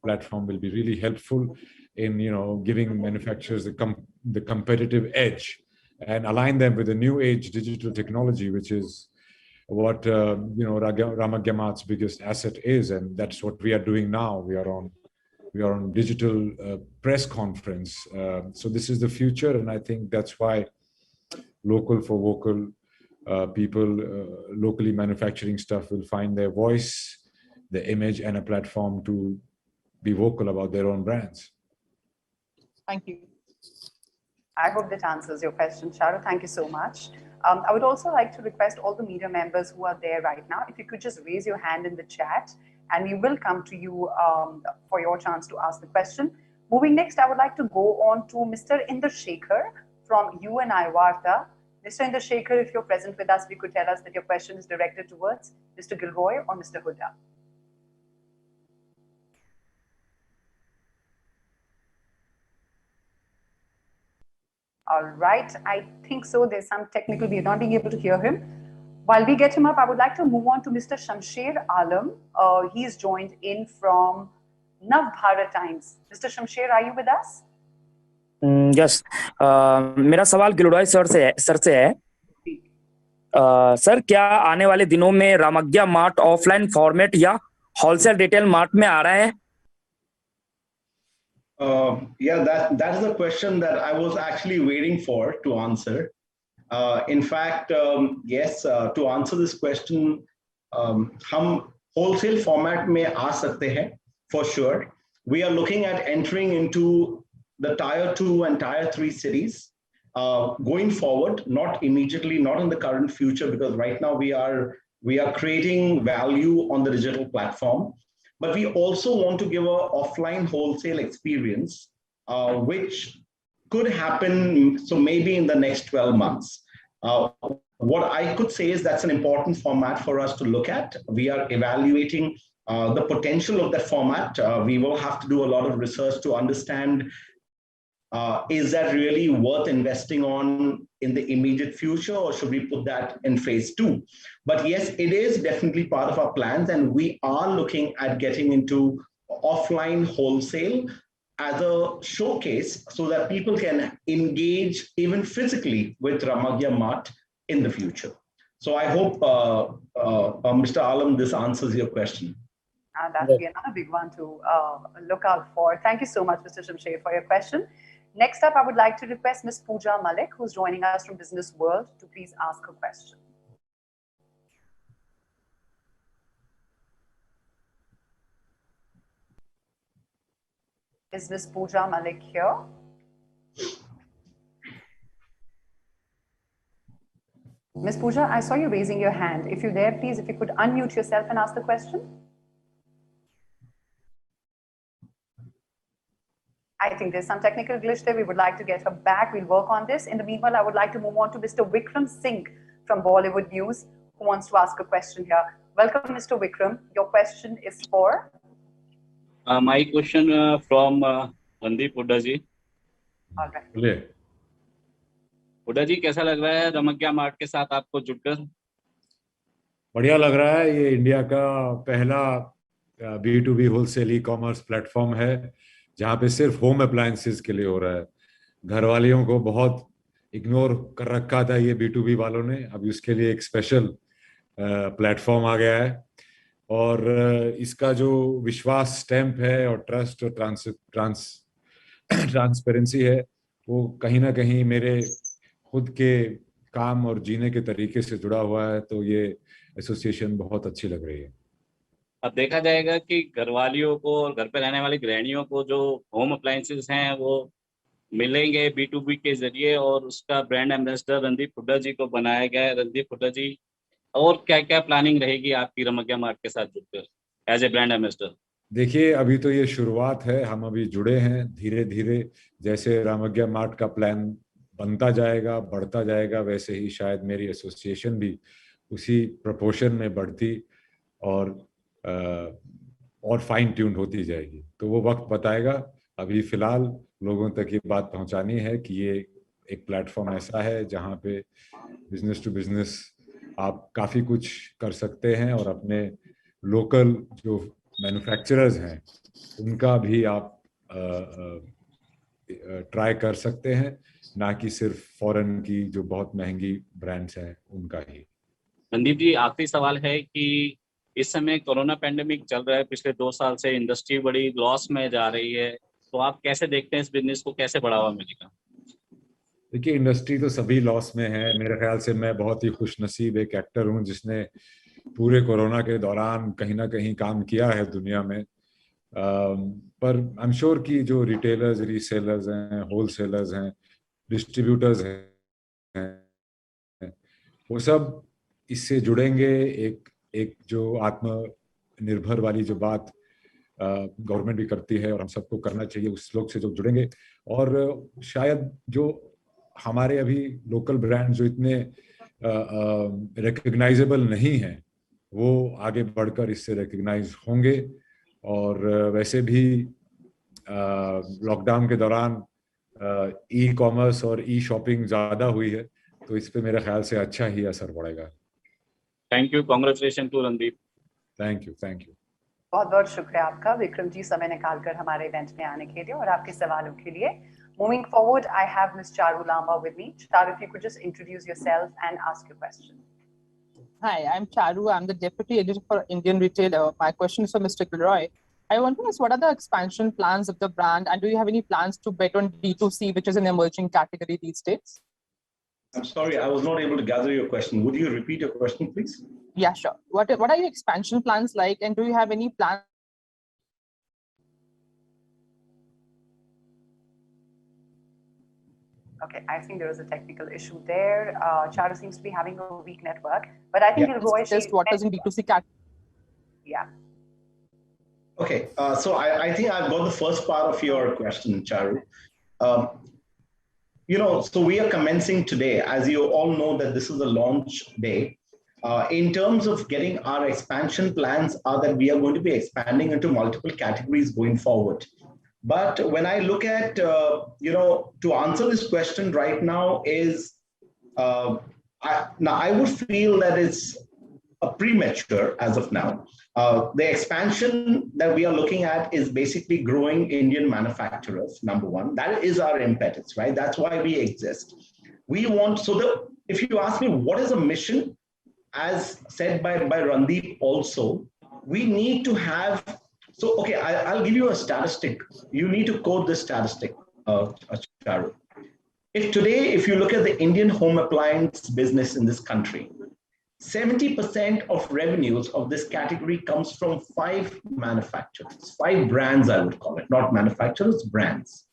platform will be really helpful in, you know, giving manufacturers the competitive edge and align them with the new age digital technology, which is what you know, Ramagya Mart's biggest asset is, and that's what we are doing now. We are on digital press conference. So this is the future, and I think that's why local for vocal people locally manufacturing stuff will find their voice, their image, and a platform to be vocal about their own brands. Thank you. I hope that answers your question, Charu. Thank you so much. I would also like to request all the media members who are there right now, if you could just raise your hand in the chat, and we will come to you for your chance to ask the question. Moving next, I would like to go on to Mr. Inder Shekhar from UNI Varta. Mr. Inder Shekhar, if you're present with us, you could tell us that your question is directed towards Mr. Gilroy or Mr. Huda. All right, I think so. There's some technical, we're not being able to hear him. While we get him up, I would like to move on to Mr. Shamsher Alam. He's joined in from Nav Bharat Times. Mr. Shamsher, are you with us? Yes मेरा सवाल गिलोय sir से है sir क्या आने वाले दिनों में रामग्या mart offline format या होलसेल रिटेल मार्ट में आ रहा है Yeah, that is a question that I was actually waiting for to answer. In fact, yes, to answer this question, हम wholesale format में आ सकते हैं for sure. We are looking at entering into the tier 2 and tier 3 cities going forward, not immediately, not in the current future, because right now we are creating value on the digital platform. But we also want to give an offline wholesale experience, which could happen, so maybe in the next 12 months. What I could say is that's an important format for us to look at. We are evaluating the potential of that format. We will have to do a lot of research to understand, is that really worth investing on in the immediate future, or should we put that in phase 2? But yes, it is definitely part of our plans, and we are looking at getting into offline wholesale as a showcase so that people can engage even physically with Ramagya Mart in the future. So I hope, Mr. Alam, this answers your question. That would be another big one to look out for. Thank you so much, Mr. Shamsher, for your question. Next up, I would like to request Ms. Pooja Malik, who's joining us from Business World, to please ask her question. Is Miss Pooja Malik here? Miss Pooja, I saw you raising your hand. If you're there, please, if you could unmute yourself and ask the question. I think there's some technical glitch there. We would like to get her back. We'll work on this. In the meanwhile, I would like to move on to Mr. Vikram Singh from Bollywood News, who wants to ask a question here. Welcome, Mr. Vikram. Your question is for? My question from Randeep Hooda ji. All right. Hooda जी, कैसा लग रहा है रमग्या mart के साथ आपको जुड़कर? बढ़िया लग रहा है। ये इंडिया का पहला B2B wholesale e commerce platform है जहाँ पे सिर्फ होम अप्लायंसेस के लिए हो रहा है। घर वालियों को बहुत इग्नोर कर रखा था ये B2B वालों ने। अभी उसके लिए एक स्पेशल प्लेटफॉर्म आ गया है और इसका जो विश्वास स्टैंप है और ट्रस्ट और ट्रांसपेरेंसी है वो कहीं ना कहीं मेरे खुद के काम और जीने के तरीके से जुड़ा हुआ है। तो ये एसोसिएशन बहुत अच्छी लग रही है। अब देखा जाएगा कि घरवालियों को और घर पे रहने वाली गृहिणियों को जो होम अप्लायंसेस हैं वो मिलेंगे B2B के जरिए और उसका ब्रांड एम्बेसडर रणदीप हुड्डा जी को बनाया गया है। रणदीप हुड्डा जी, और क्या क्या प्लानिंग रहेगी आपकी रमग्या मार्ट के साथ जुड़कर एज ए ब्रांड एम्बेसडर? देखिए, अभी तो ये शुरुआत है, हम अभी जुड़े हैं। धीरे धीरे जैसे रामग्या मार्ट का प्लान बनता जाएगा, बढ़ता जाएगा, वैसे ही शायद मेरी एसोसिएशन भी उसी प्रोपोर्शन में बढ़ती और फाइन ट्यून्ड होती जाएगी। तो वो वक्त बताएगा। अभी फिलहाल लोगों तक ये बात पहुंचानी है कि ये एक प्लेटफॉर्म ऐसा है जहां पे बिजनेस टू बिजनेस आप काफ़ी कुछ कर सकते हैं और अपने लोकल जो मैन्युफैक्चरर्स हैं उनका भी आप ट्राई कर सकते हैं, ना कि सिर्फ फॉरेन की जो बहुत महंगी ब्रांड्स हैं उनका ही। रणदीप जी, आखिरी सवाल है कि इस समय कोरोना पैंडेमिक चल रहा है, पिछले 2 साल से इंडस्ट्री बड़ी लॉस में जा रही है, तो आप कैसे देखते हैं इस बिजनेस को, कैसे बढ़ावा मिलेगा? देखिए, इंडस्ट्री तो सभी लॉस में है। मेरे ख्याल से मैं बहुत ही खुशनसीब एक एक्टर हूं जिसने पूरे कोरोना के दौरान कहीं ना कहीं काम किया है दुनिया में। पर आई एम श्योर कि जो रिटेलर्स, रीसेलर्स हैं, होलसेलर्स हैं, डिस्ट्रीब्यूटर्स हैं, वो सब इससे जुड़ेंगे। एक जो आत्मनिर्भर वाली जो बात गवर्नमेंट भी करती है और हम सबको करना चाहिए, उस लोग से जो जुड़ेंगे। और शायद जो हमारे अभी लोकल ब्रांड जो इतने रिकग्नाइजेबल नहीं हैं वो आगे बढ़कर इससे रिकग्नाइज होंगे। और वैसे भी लॉकडाउन के दौरान ई कॉमर्स और ई शॉपिंग ज़्यादा हुई है, तो इस पे मेरे ख्याल से अच्छा ही असर पड़ेगा। Thank you, congratulation to Randeep. Thank you. बहुत बहुत शुक्रिया आपका विक्रम जी, समय निकालकर हमारे इवेंट में आने के लिए और आपके सवालों के लिए। Moving forward, I have Ms. Charu Lamba with me. Charu, if you could just introduce yourself and ask your question. Hi, I'm Charu. I'm the Deputy Editor for Indian Retailer. My question is for Mr. Gilroy. I want to ask, what are the expansion plans of the brand, and do you have any plans to bet on D2C, which is an emerging category these days? I'm sorry, I was not able to gather your question. Would you repeat your question, please? Yeah, sure. What are your expansion plans like, and do you have any plans? Okay, I think there is a technical issue there. Charu seems to be having a weak network, but I think Gilroy just what is in D2C category? Yeah. Okay, so I think I've got the first part of your question, Charu. So we are commencing today. As you all know that this is the launch day. In terms of getting our expansion plans are that we are going to be expanding into multiple categories going forward. But when I look at, to answer this question right now is, I would feel that it's a premature as of now. The expansion that we are looking at is basically growing Indian manufacturers, number one. That is our impetus, right? That's why we exist. We want, if you ask me what is a mission, as said by Randeep also, we need to have, I'll give you a statistic. You need to quote this statistic, Charu. If you look at the Indian home appliance business in this country, 70% of revenues of this category comes from 5 manufacturers, 5 brands, I would call it, not manufacturers, brands.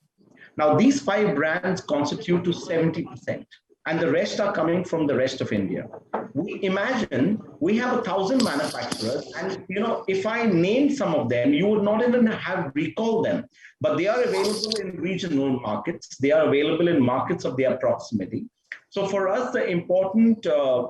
Now, these 5 brands constitute to 70%, and the rest are coming from the rest of India. We imagine we have 1,000 manufacturers, and if I named some of them, you would not even have recalled them. But they are available in regional markets. They are available in markets of their proximity. So for us, the important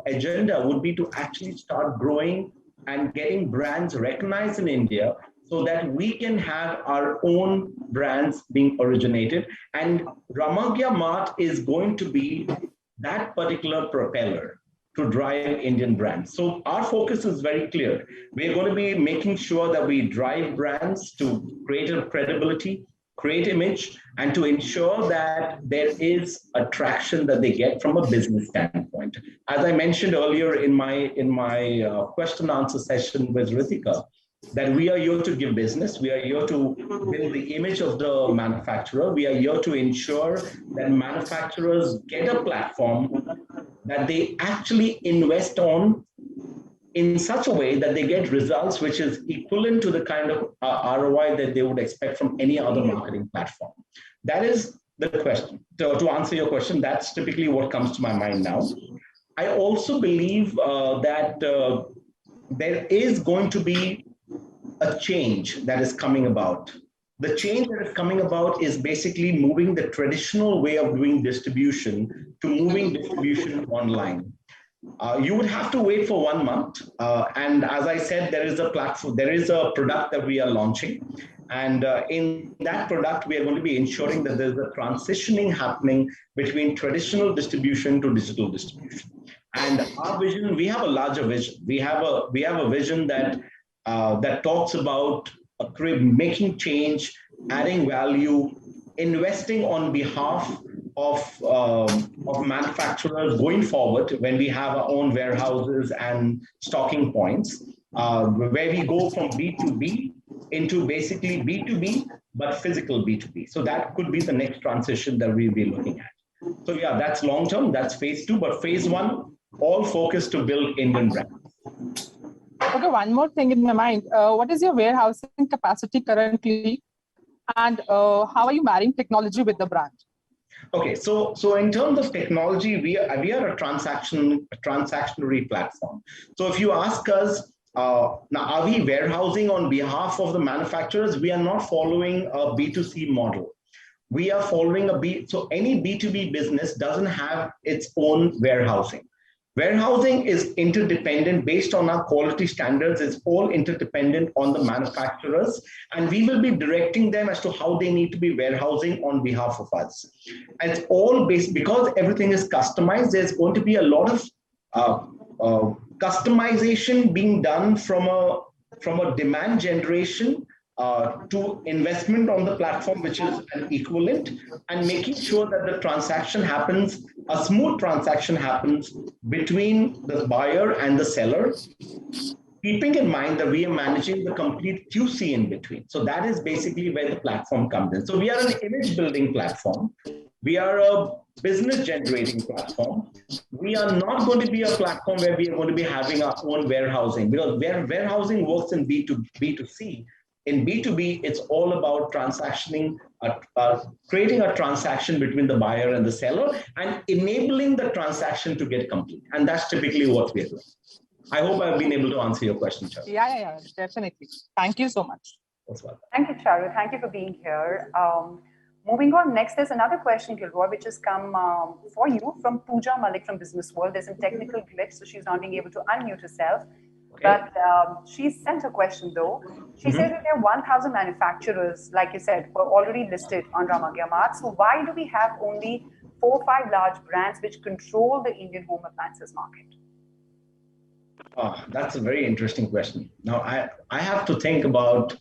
agenda would be to actually start growing and getting brands recognized in India, so that we can have our own brands being originated. And Ramagya Mart is going to be that particular propeller to drive Indian brands. So our focus is very clear. We're going to be making sure that we drive brands to create a credibility, create image, and to ensure that there is a traction that they get from a business standpoint. As I mentioned earlier in my question answer session with Ritika, that we are here to give business, we are here to build the image of the manufacturer, we are here to ensure that manufacturers get a platform that they actually invest on in such a way that they get results which is equivalent to the kind of ROI that they would expect from any other marketing platform. That is the question. To answer your question, that's typically what comes to my mind now. I also believe that there is going to be a change that is coming about. The change that is coming about is basically moving the traditional way of doing distribution to moving distribution online. You would have to wait for 1 month. And as I said, there is a platform, there is a product that we are launching. And in that product, we are going to be ensuring that there's a transitioning happening between traditional distribution to digital distribution. And our vision, we have a larger vision. We have a vision that that talks about making change, adding value, investing on behalf of manufacturers going forward when we have our own warehouses and stocking points, where we go from B2B into basically B2B, but physical B2B. So that could be the next transition that we'll be looking at. So yeah, that's long term, that's phase 2, but phase 1, all focused to build Indian brands. Okay, one more thing in my mind. What is your warehousing capacity currently? And how are you marrying technology with the brand? Okay, so in terms of technology, we are a transactionary platform. So if you ask us, now are we warehousing on behalf of the manufacturers? We are not following a B2C model. We are following so any B2B business doesn't have its own warehousing. Warehousing is interdependent based on our quality standards. It's all interdependent on the manufacturers, and we will be directing them as to how they need to be warehousing on behalf of us. And it's all based, because everything is customized, there's going to be a lot of customization being done from a demand generation to investment on the platform, which is an equivalent, and making sure that the transaction happens, a smooth transaction happens between the buyer and the seller, keeping in mind that we are managing the complete QC in between. So that is basically where the platform comes in. So we are an image building platform. We are a business generating platform. We are not going to be a platform where we are going to be having our own warehousing, because warehousing works in B2C. In B2B, it's all about transactioning, creating a transaction between the buyer and the seller and enabling the transaction to get complete. And that's typically what we're doing. I hope I've been able to answer your question, Charu. Yeah, definitely. Thank you so much. Thank you, Charu. Thank you for being here. Moving on, next, there's another question, Gilroy, which has come for you from Pooja Malik from Business World. There's a technical glitch, so she's not being able to unmute herself. Okay. But she sent a question though. She says that there are 1,000 manufacturers, like you said, were already listed on Ramagya Mart. So why do we have only 4 or 5 large brands which control the Indian home appliances market? Oh, that's a very interesting question. Now, I have to think about,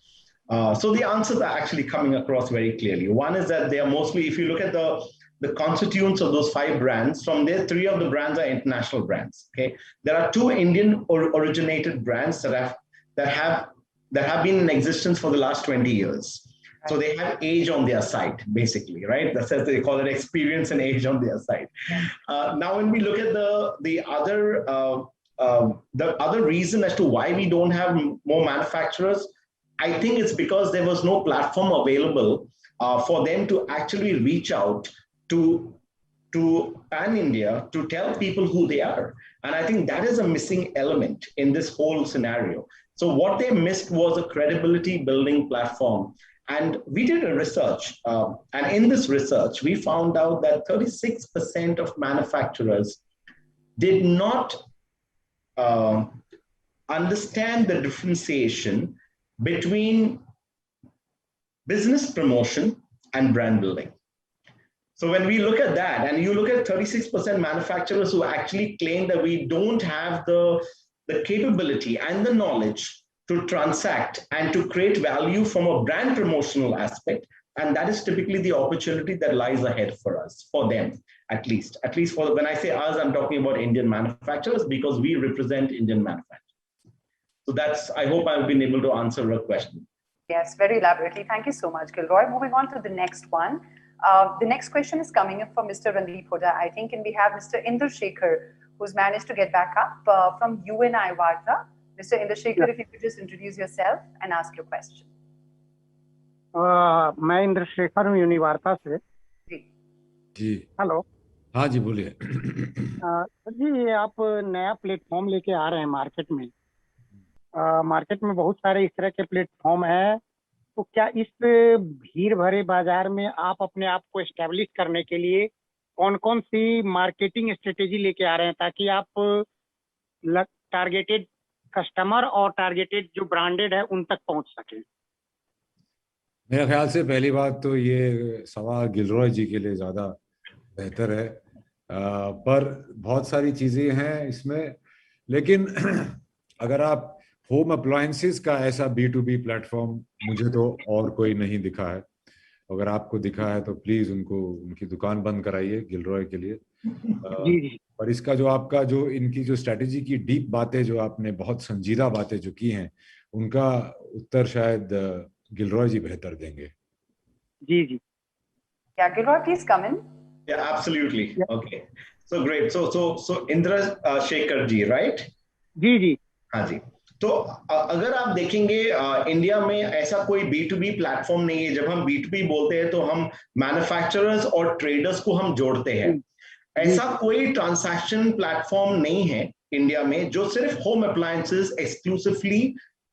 so the answers are actually coming across very clearly. One is that they are mostly, if you look at the constituents of those 5 brands, from there, 3 of the brands are international brands. Okay, there are 2 Indian originated brands that have been in existence for the last 20 years. So they have age on their side, basically, right? That's as they call it, experience and age on their side. Now, when we look at the other the other reason as to why we don't have more manufacturers, I think it's because there was no platform available for them to actually reach out to pan India to tell people who they are. And I think that is a missing element in this whole scenario. So what they missed was a credibility building platform. And we did a research, and in this research, we found out that 36% of manufacturers did not understand the differentiation between business promotion and brand building. So when we look at that, and you look at 36% manufacturers who actually claim that we don't have the capability and the knowledge to transact and to create value from a brand promotional aspect, and that is typically the opportunity that lies ahead for us, for them, at least for, when I say us, I'm talking about Indian manufacturers, because we represent Indian manufacturers. So that's, I hope I've been able to answer your question. Yes, very elaborately. Thank you so much, Gilroy. Moving on to the next one. The next question is coming up from Mr. Randeep Huda, I think, and we have Mr. Inder Shekhar, who's managed to get back up from UNI Varta. Mr. Inder Shekhar, if you could just introduce yourself and ask your question. मैं इंद्र शेखर हूँ यूनिवार्ता से जी hello हाँ जी बोलिए जी ये आप नया platform लेके आ रहे हैं मार्केट में बहुत सारे इस तरह के प्लेटफॉर्म हैं तो क्या इस भीड़ भरे बाजार में आप अपने आप को एस्टेब्लिश करने के लिए कौन कौन सी मार्केटिंग स्ट्रेटेजी लेके आ रहे हैं ताकि आप टारगेटेड कस्टमर और टारगेटेड जो ब्रांडेड है उन तक पहुंच सकें? मेरे ख्याल से पहली बात तो ये सवाल गिलरॉय जी के लिए ज़्यादा बेहतर है, पर बहुत सारी चीज़ें हैं इसमें, लेकिन अगर आप होम अप्लायंसेस का ऐसा B2B प्लेटफॉर्म मुझे तो और कोई नहीं दिखा है। अगर आपको दिखा है तो प्लीज़ उनकी दुकान बंद कराइए गिलरॉय के लिए। पर इसका जो आपका जो इनकी जो स्ट्रैटेजी की डीप बातें जो आपने बहुत संजीदा बातें जो की हैं उनका उत्तर शायद Gilroy ji बेहतर देंगे। जी Yeah, Gilroy, please come in. Yeah, absolutely. Yeah. Okay. So great. So Indra Shekhar ji, right? जी हाँ जी। तो अगर आप देखेंगे इंडिया में ऐसा कोई B2B प्लेटफॉर्म नहीं है। जब हम B2B बोलते हैं तो हम मैन्युफैक्चरर्स और ट्रेडर्स को हम जोड़ते हैं। ऐसा कोई ट्रांजैक्शन प्लेटफॉर्म नहीं है इंडिया में जो सिर्फ होम अप्लायंसेस एक्सक्लूसिवली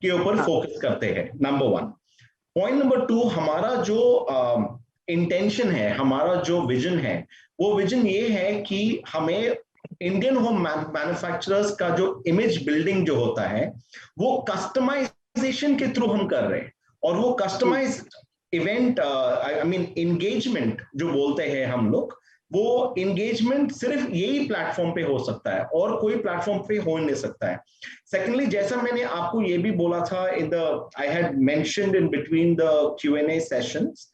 के ऊपर फोकस करते हैं। नंबर 1। पॉइंट नंबर 2, हमारा जो इंटेंशन है, हमारा जो विजन है, वो विजन ये है कि हमें इंडियन होम मैन्युफैक्चरर्स का जो इमेज बिल्डिंग जो होता है वो कस्टमाइजेशन के थ्रू हम कर रहे हैं। और वो customize event I mean engagement जो बोलते हैं हम लोग, वो एंगेजमेंट सिर्फ यही प्लेटफॉर्म पे हो सकता है और कोई प्लेटफॉर्म पे हो नहीं सकता है। सेकेंडली, जैसा मैंने आपको ये भी बोला था I had mentioned in between the Q&A sessions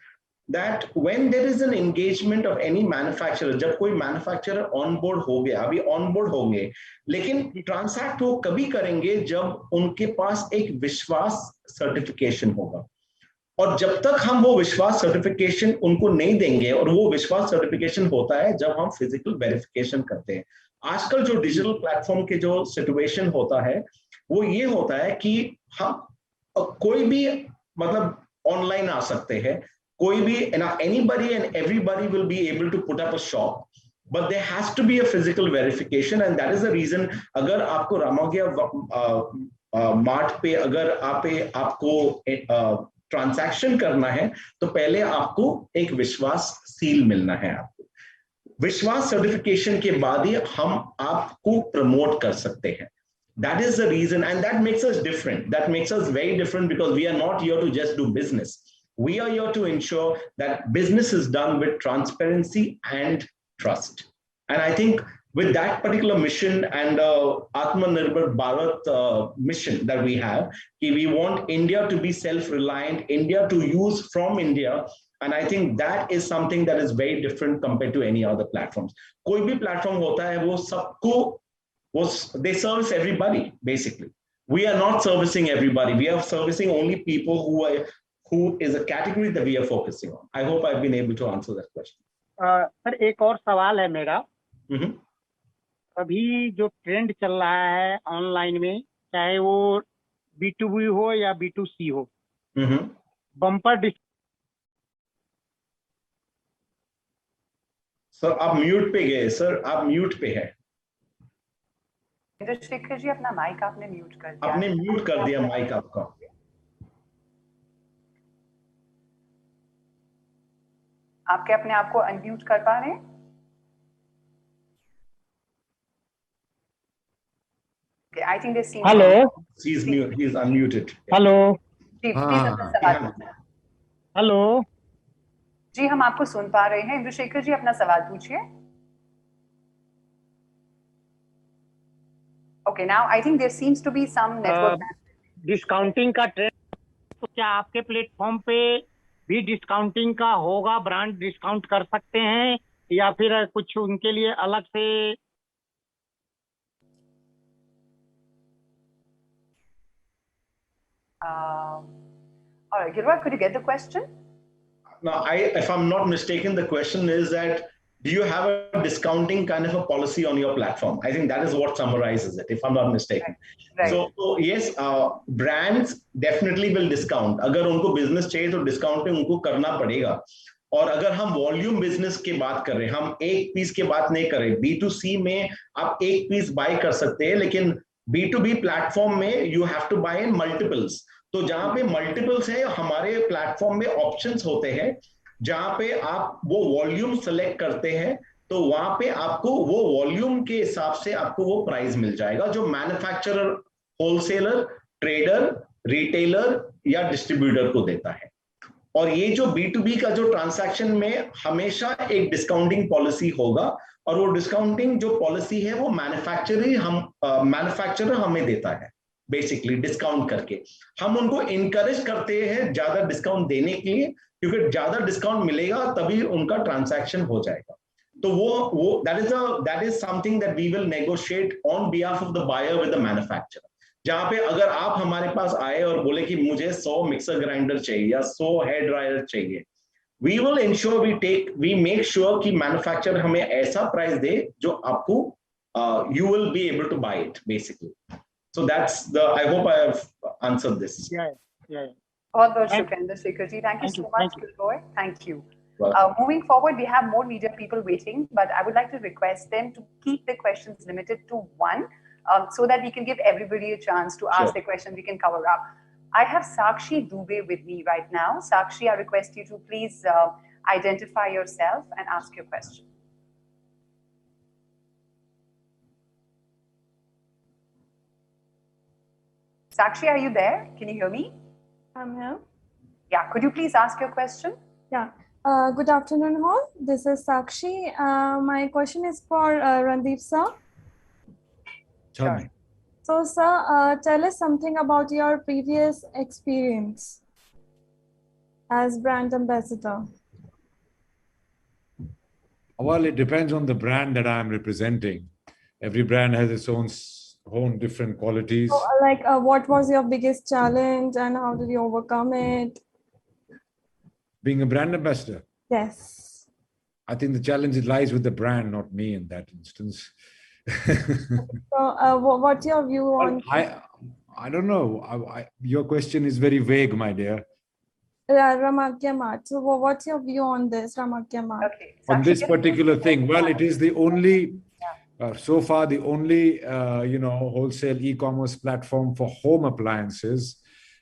that when there is an engagement of any manufacturer, जब कोई मैन्युफैक्चरर ऑन बोर्ड हो गया, अभी ऑन बोर्ड होंगे, लेकिन ट्रांसैक्ट वो कभी करेंगे जब उनके पास एक विश्वास सर्टिफिकेशन होगा। और जब तक हम वो विश्वास सर्टिफिकेशन उनको नहीं देंगे, और वो विश्वास सर्टिफिकेशन होता है जब हम फिजिकल वेरिफिकेशन करते हैं। आजकल जो डिजिटल प्लेटफॉर्म के जो सिचुएशन होता है वो ये होता है कि हम कोई भी मतलब ऑनलाइन आ सकते हैं, कोई भी anybody and everybody will be able to put up a shop, but there has to be a physical verification, and that is the reason अगर आपको रामाग्या मार्ट पे अगर आपको ट्रांजैक्शन करना है तो पहले आपको एक विश्वास सील मिलना है। आपको विश्वास सर्टिफिकेशन के बाद ही हम आपको प्रमोट कर सकते हैं। That is the reason, and that makes us different. That makes us very different because we are not here to just do business. We are here to ensure that business is done with transparency and trust. And I think with that particular mission and Atmanirbhar Bharat mission that we have, we want India to be self-reliant, India to use from India. And I think that is something that is very different compared to any other platforms. कोई भी platform होता है वो सबको they service everybody basically. We are not servicing everybody. We are servicing only people who is a category that we are focusing on. I hope I've been able to answer that question. Sir एक और सवाल है मेरा। अभी जो trend चल रहा है ऑनलाइन में, चाहे वो B2B हो या B2C हो, बम्पर सर आप म्यूट पे गए, सर आप म्यूट पे है। चंद्रशेखर जी अपना माइक आपने म्यूट कर दिया। आपने म्यूट कर दिया माइक आपका। आपके अपने आप को अनम्यूट कर पा रहे हैं? Okay, I think they seem. Hello, he is unmuted. Hello, जी प्लीज अपना सवाल पूछिए। हेलो, जी हम आपको सुन पा रहे हैं, इंद्रशेखर जी अपना सवाल पूछिए। Okay, now I think there seems to be some network. Discounting का ट्रेंड, तो क्या आपके प्लेटफॉर्म पे भी डिस्काउंटिंग का होगा? ब्रांड डिस्काउंट कर सकते हैं या फिर कुछ उनके लिए अलग से? All right, Gilroy, could you get the question? Now, if I'm not mistaken, the question is that do you have a discounting kind of a policy on your platform? I think that is what summarizes it, if I'm not mistaken. Right. So yes, brands definitely will discount. अगर उनको business चाहिए तो discounting उनको करना पड़ेगा. और अगर हम वॉल्यूम बिजनेस की बात करें, हम एक पीस की बात नहीं करें, B2C में आप एक पीस बाय कर सकते हैं, लेकिन B2B प्लेटफॉर्म में you have to buy in multiples. तो जहां पे मल्टीपल्स है, हमारे प्लेटफॉर्म में ऑप्शंस होते हैं जहां पे आप वो वॉल्यूम सेलेक्ट करते हैं, तो वहां पे आपको वो वॉल्यूम के हिसाब से आपको वो प्राइस मिल जाएगा जो मैन्युफैक्चरर, होलसेलर, ट्रेडर, रिटेलर या डिस्ट्रीब्यूटर को देता है. और ये जो B2B का जो ट्रांसैक्शन में हमेशा एक डिस्काउंटिंग पॉलिसी होगा, और वो डिस्काउंटिंग जो पॉलिसी है वो मैन्युफैक्चरर हमें देता है. बेसिकली डिस्काउंट करके हम उनको इनकरेज करते हैं ज्यादा डिस्काउंट देने के लिए, क्योंकि ज्यादा डिस्काउंट मिलेगा तभी उनका ट्रांसैक्शन हो जाएगा. तो वो that is something that we will negotiate on behalf of the buyer with the manufacturer. जहां पे अगर आप हमारे पास आए और बोले कि मुझे 100 मिक्सर ग्राइंडर चाहिए या 100 हेयर ड्रायर चाहिए, we will ensure we make sure कि मैन्युफैक्चरर हमें ऐसा प्राइस दे जो आपको you will be able to buy it basically. So that's I hope I have answered this. Yeah. बहुत शुक्रिया इंद्रशेखर जी. Thank you so much, Gilroy. Thank you. Moving forward, we have more media people waiting, but I would like to request them to keep the questions limited to one, so that we can give everybody a chance to ask the question we can cover up. I have Sakshi Dubey with me right now. Sakshi, I request you to please identify yourself and ask your question. Sakshi, are you there? Can you hear me? I'm here. Yeah, could you please ask your question? Yeah. Good afternoon, all. This is Sakshi. My question is for Randeep sir. Tell me. So, sir, tell us something about your previous experience as brand ambassador. Well, it depends on the brand that I'm representing. Every brand has its own different qualities. So, like, what was your biggest challenge and how did you overcome it? Being a brand ambassador? Yes. I think the challenge lies with the brand, not me in that instance. So, what's your view on? I don't know. Your question is very vague, my dear. Ramagya Mart. So, what's your view on this, Ramagya Mart? Okay. On this particular thing, well, it is the only, so far, the only, wholesale e-commerce platform for home appliances.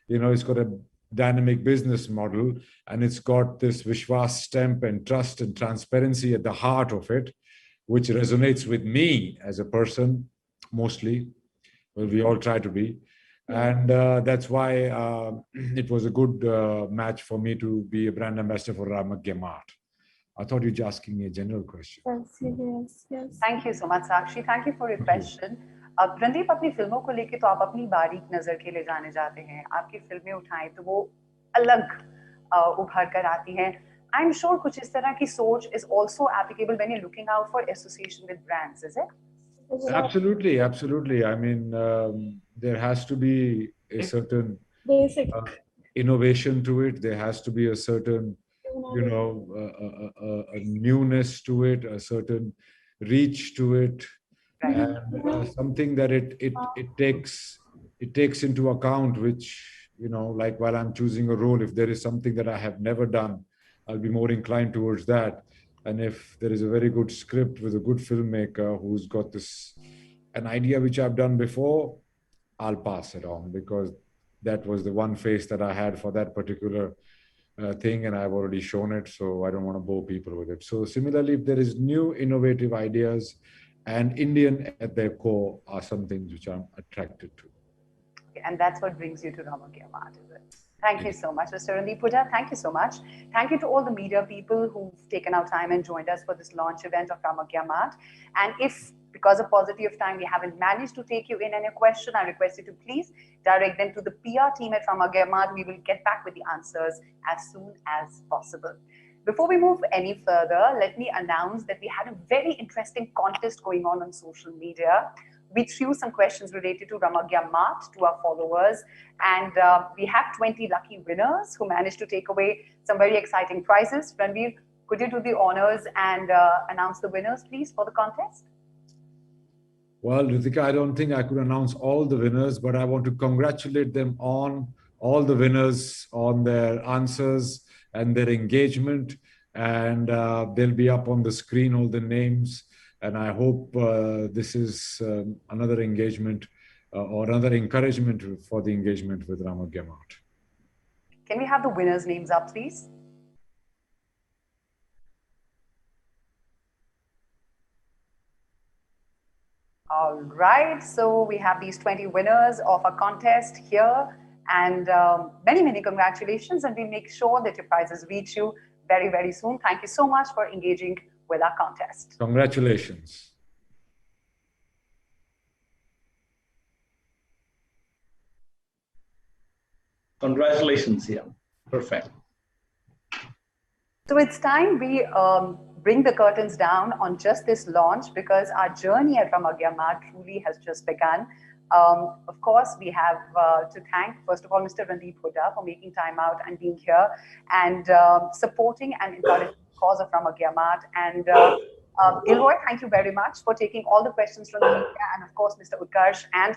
It's got a dynamic business model, and it's got this Vishwas stamp and trust and transparency at the heart of it, which resonates with me as a person, mostly. Well, we all try to be. And that's why it was a good match for me to be a brand ambassador for Ramagya Mart. I thought you were just asking me a general question. Yes. Thank you so much, Sakshi. Thank you for your question. Randeep, अपनी फिल्मों को लेके तो आप अपनी बारीक नजर के ले जाने जाते हैं. आपकी फिल्में उठाएं तो वो अलग उभर कर आती हैं. I'm sure कुछ इस तरह की सोच is also applicable when you're looking out for association with brands, is it? Absolutely. I mean, there has to be a certain innovation to it. There has to be a certain, a newness to it, a certain reach to it. and something that it takes into account, which, like while I'm choosing a role, if there is something that I have never done, I'll be more inclined towards that. And if there is a very good script with a good filmmaker who's got an idea which I've done before, I'll pass it on, because that was the one face that I had for that particular thing, and I've already shown it, so I don't want to bore people with it. So similarly, if there is new innovative ideas and Indian at their core are some things which I'm attracted to. And that's what brings you to Ramagya Mart, is it? Thank you so much, Mr. Randeep Hooda. Thank you so much. Thank you to all the media people who've taken out time and joined us for this launch event of Ramagya Mart. And if, because of paucity of time, we haven't managed to take you in any question, I request you to please direct them to the PR team at Ramagya Mart. We will get back with the answers as soon as possible. Before we move any further, let me announce that we had a very interesting contest going on social media. We threw some questions related to Ramagya Mart to our followers, and we have 20 lucky winners who managed to take away some very exciting prizes. Ranveer, could you do the honors and announce the winners, please, for the contest? Well, Ritika, I don't think I could announce all the winners, but I want to congratulate them on all the winners on their answers and their engagement. And they'll be up on the screen, all the names. And I hope this is another engagement or another encouragement for the engagement with Ramagya Mart. Can we have the winners' names up, please? All right, so we have these 20 winners of our contest here, and many, many congratulations, and we make sure that your prizes reach you very, very soon. Thank you so much for engaging with our contest. Congratulations. Congratulations, yeah. Perfect. So it's time we bring the curtains down on just this launch, because our journey at Ramagya Mart truly has just begun. Of course, we have to thank, first of all, Mr. Randeep Hooda for making time out and being here and supporting and encouraging the cause of Ramagya Mart. And Gilroy, thank you very much for taking all the questions from the media, and of course, Mr. Utkarsh and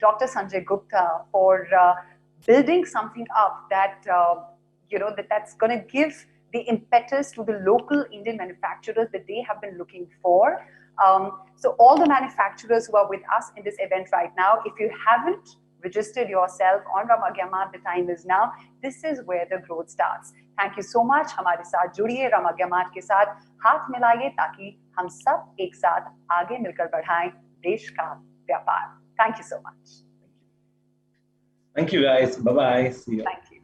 Dr. Sanjay Gupta for building something up that, that's going to give the impetus to the local Indian manufacturers that they have been looking for. So all the manufacturers who are with us in this event right now, if you haven't registered yourself on Ramagya Mart, the time is now. This is where the growth starts. Thank you so much. हमारे साथ जुड़िए, Ramagya Mart के साथ हाथ मिलाइए ताकि हम सब एक साथ आगे मिलकर बढ़ाएं देश का व्यापार. Thank you so much. Thank you, guys. Bye-bye. See you. Thank you.